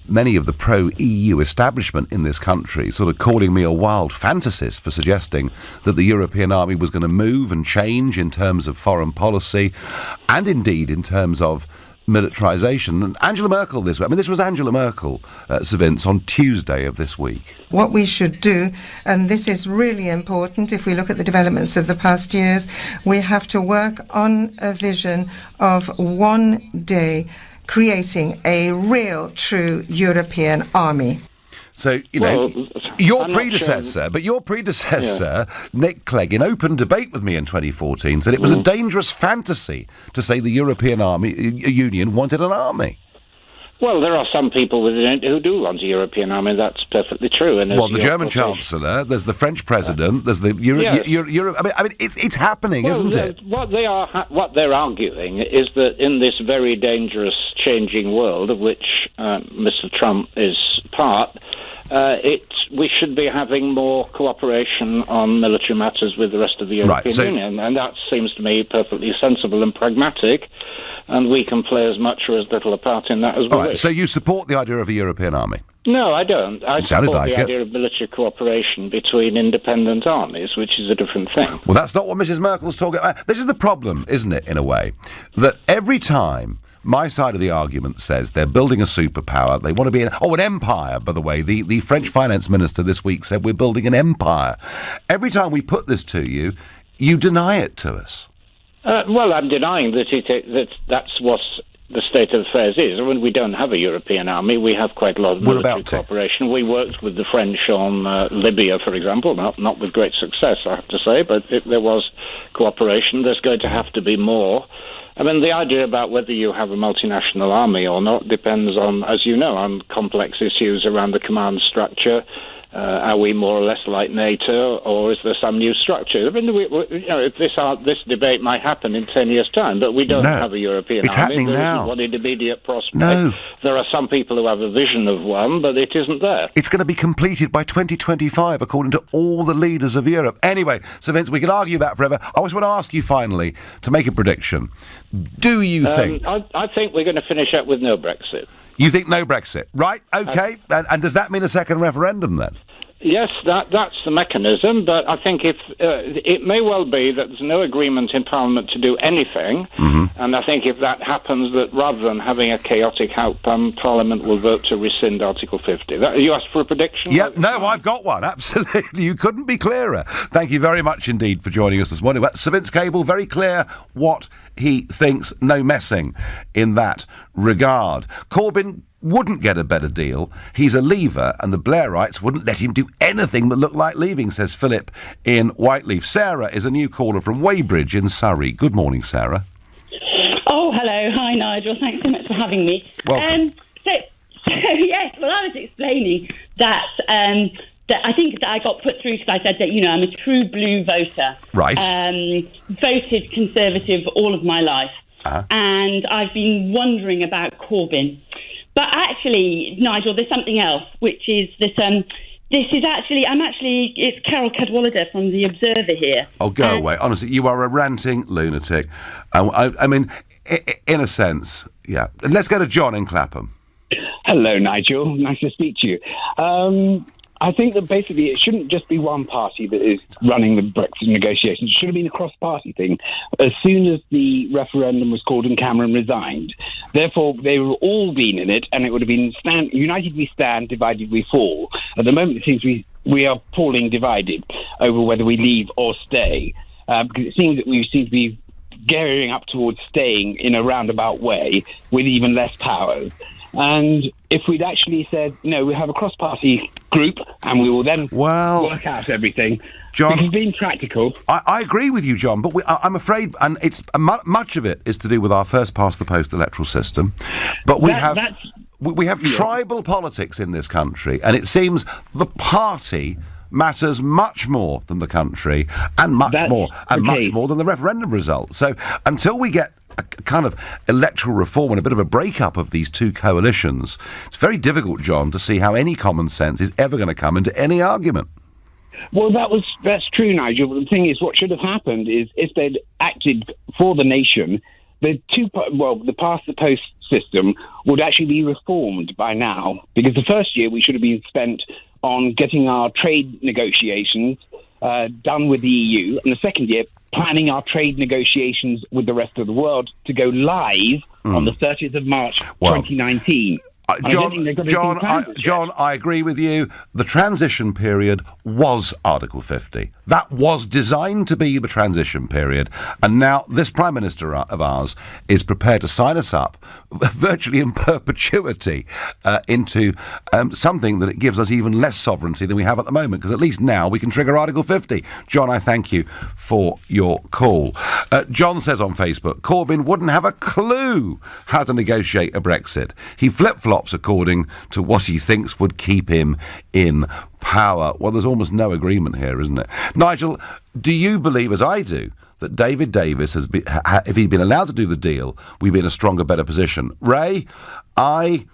many of the pro-EU establishment in this country, sort of calling me a wild fantasist for suggesting that the European army was going to move and change in terms of foreign policy and indeed in terms of militarisation. And Angela Merkel this was Angela Merkel, Sir Vince, on Tuesday of this week. What we should do, and this is really important if we look at the developments of the past years, we have to work on a vision of one day creating a real, true European army. So, your predecessor, Nick Clegg, in open debate with me in 2014, said it was a dangerous fantasy to say the European Union wanted an army. Well, there are some people within it who do want a European army. That's perfectly true. And the German Chancellor, there's the French President, there's the Europe. I mean, it's happening, isn't it? What they're arguing is that in this very dangerous, changing world of which Mr. Trump is part, we should be having more cooperation on military matters with the rest of the European Union, and that seems to me perfectly sensible and pragmatic. And we can play as much or as little a part in that as well. Right, so you support the idea of a European army? No, I don't. I support the idea of military cooperation between independent armies, which is a different thing. Well, that's not what Mrs. Merkel's talking about. This is the problem, isn't it, in a way? That every time my side of the argument says they're building a superpower, they want to be an empire, by the way. The French finance minister this week said we're building an empire. Every time we put this to you, you deny it to us. Well, I'm denying that that's what the state of affairs is. When we don't have a European army, we have quite a lot of military cooperation. We worked with the French on Libya, for example, not with great success, I have to say, but there was cooperation. There's going to have to be more. I mean, the idea about whether you have a multinational army or not depends on, as you know, on complex issues around the command structure. Are we more or less like NATO, or is there some new structure? I mean, this debate might happen in 10 years' time, but we don't have a European army. It's happening there now. Isn't one in immediate prospect. No. There are some people who have a vision of one, but it isn't there. It's going to be completed by 2025, according to all the leaders of Europe. Anyway, Sir Vince, we can argue that forever. I just want to ask you finally to make a prediction. Do you think... I think we're going to finish up with no Brexit. You think no Brexit? Right, OK. And does that mean a second referendum, then? Yes, that's the mechanism, but I think it may well be that there's no agreement in Parliament to do anything, and I think if that happens, that rather than having a chaotic outcome, Parliament will vote to rescind Article 50. You asked for a prediction? Yeah, no, I've got one, absolutely. You couldn't be clearer. Thank you very much indeed for joining us this morning. But Sir Vince Cambell, very clear what he thinks, no messing in that regard. Corbyn wouldn't get a better deal. He's a leaver, and the Blairites wouldn't let him do anything that looked like leaving, says Philip in Whiteleaf. Sarah is a new caller from Weybridge in Surrey. Good morning, Sarah. Oh, hello. Hi, Nigel. Thanks so much for having me. Welcome. Yes, well, I was explaining that I think that I got put through because I said that, I'm a true blue voter. Right. Voted Conservative all of my life. Uh-huh. And I've been wondering about Corbyn. But actually, Nigel, there's something else, which is this... it's Carol Cadwallader from The Observer here. Oh, go away. Honestly, you are a ranting lunatic. I mean, in a sense, yeah. Let's go to John in Clapham. Hello, Nigel. Nice to speak to you. I think that basically it shouldn't just be one party that is running the Brexit negotiations. It should have been a cross-party thing as soon as the referendum was called and Cameron resigned. Therefore, they would all been in it, and it would have been united we stand, divided we fall. At the moment, it seems we are falling divided over whether we leave or stay, because it seems that we seem to be gearing up towards staying in a roundabout way with even less powers. And if we'd actually said, we have a cross-party group and we will then work out everything. John, because being practical. I agree with you, John, but I'm afraid, and it's much of it is to do with our first-past-the-post electoral system, but we have tribal politics in this country, and it seems the party matters much more than the country, and much more than the referendum result. So until we get a kind of electoral reform and a bit of a breakup of these two coalitions, it's very difficult, John, to see how any common sense is ever going to come into any argument. Well, that's true, Nigel. But the thing is, what should have happened is if they'd acted for the nation, the past-the-post system would actually be reformed by now. Because the first year we should have been spent on getting our trade negotiations done with the EU, and the second year planning our trade negotiations with the rest of the world to go live on the 30th of March 2019. John, I agree with you. The transition period was Article 50. That was designed to be the transition period. And now this Prime Minister of ours is prepared to sign us up virtually in perpetuity into something that it gives us even less sovereignty than we have at the moment, because at least now we can trigger Article 50. John, I thank you for your call. John says on Facebook, Corbyn wouldn't have a clue how to negotiate a Brexit. He flip-flops according to what he thinks would keep him in power. Well, there's almost no agreement here, isn't it? Nigel, do you believe, as I do, that David Davis, if he'd been allowed to do the deal, we'd be in a stronger, better position? Ray, I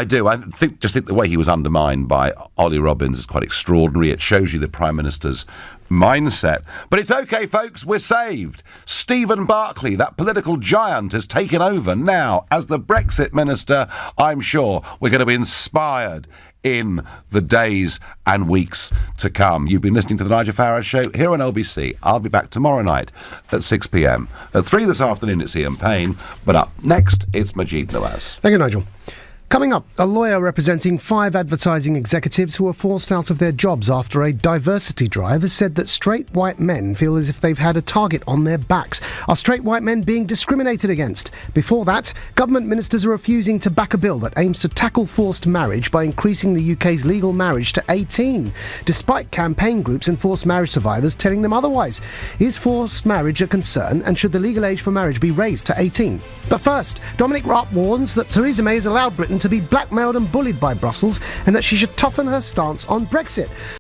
do. I think the way he was undermined by Ollie Robbins is quite extraordinary. It shows you the Prime Minister's mindset. But it's OK, folks, we're saved. Stephen Barclay, that political giant, has taken over now as the Brexit Minister. I'm sure we're going to be inspired in the days and weeks to come. You've been listening to the Nigel Farage Show here on LBC. I'll be back tomorrow night at 6 p.m. At 3 this afternoon, it's Ian Payne. But up next, it's Majid Nawaz. Thank you, Nigel. Coming up, a lawyer representing 5 advertising executives who were forced out of their jobs after a diversity drive has said that straight white men feel as if they've had a target on their backs. Are straight white men being discriminated against? Before that, government ministers are refusing to back a bill that aims to tackle forced marriage by increasing the UK's legal marriage to 18, despite campaign groups and forced marriage survivors telling them otherwise. Is forced marriage a concern, and should the legal age for marriage be raised to 18? But first, Dominic Raab warns that Theresa May has allowed Britain to be blackmailed and bullied by Brussels, and that she should toughen her stance on Brexit.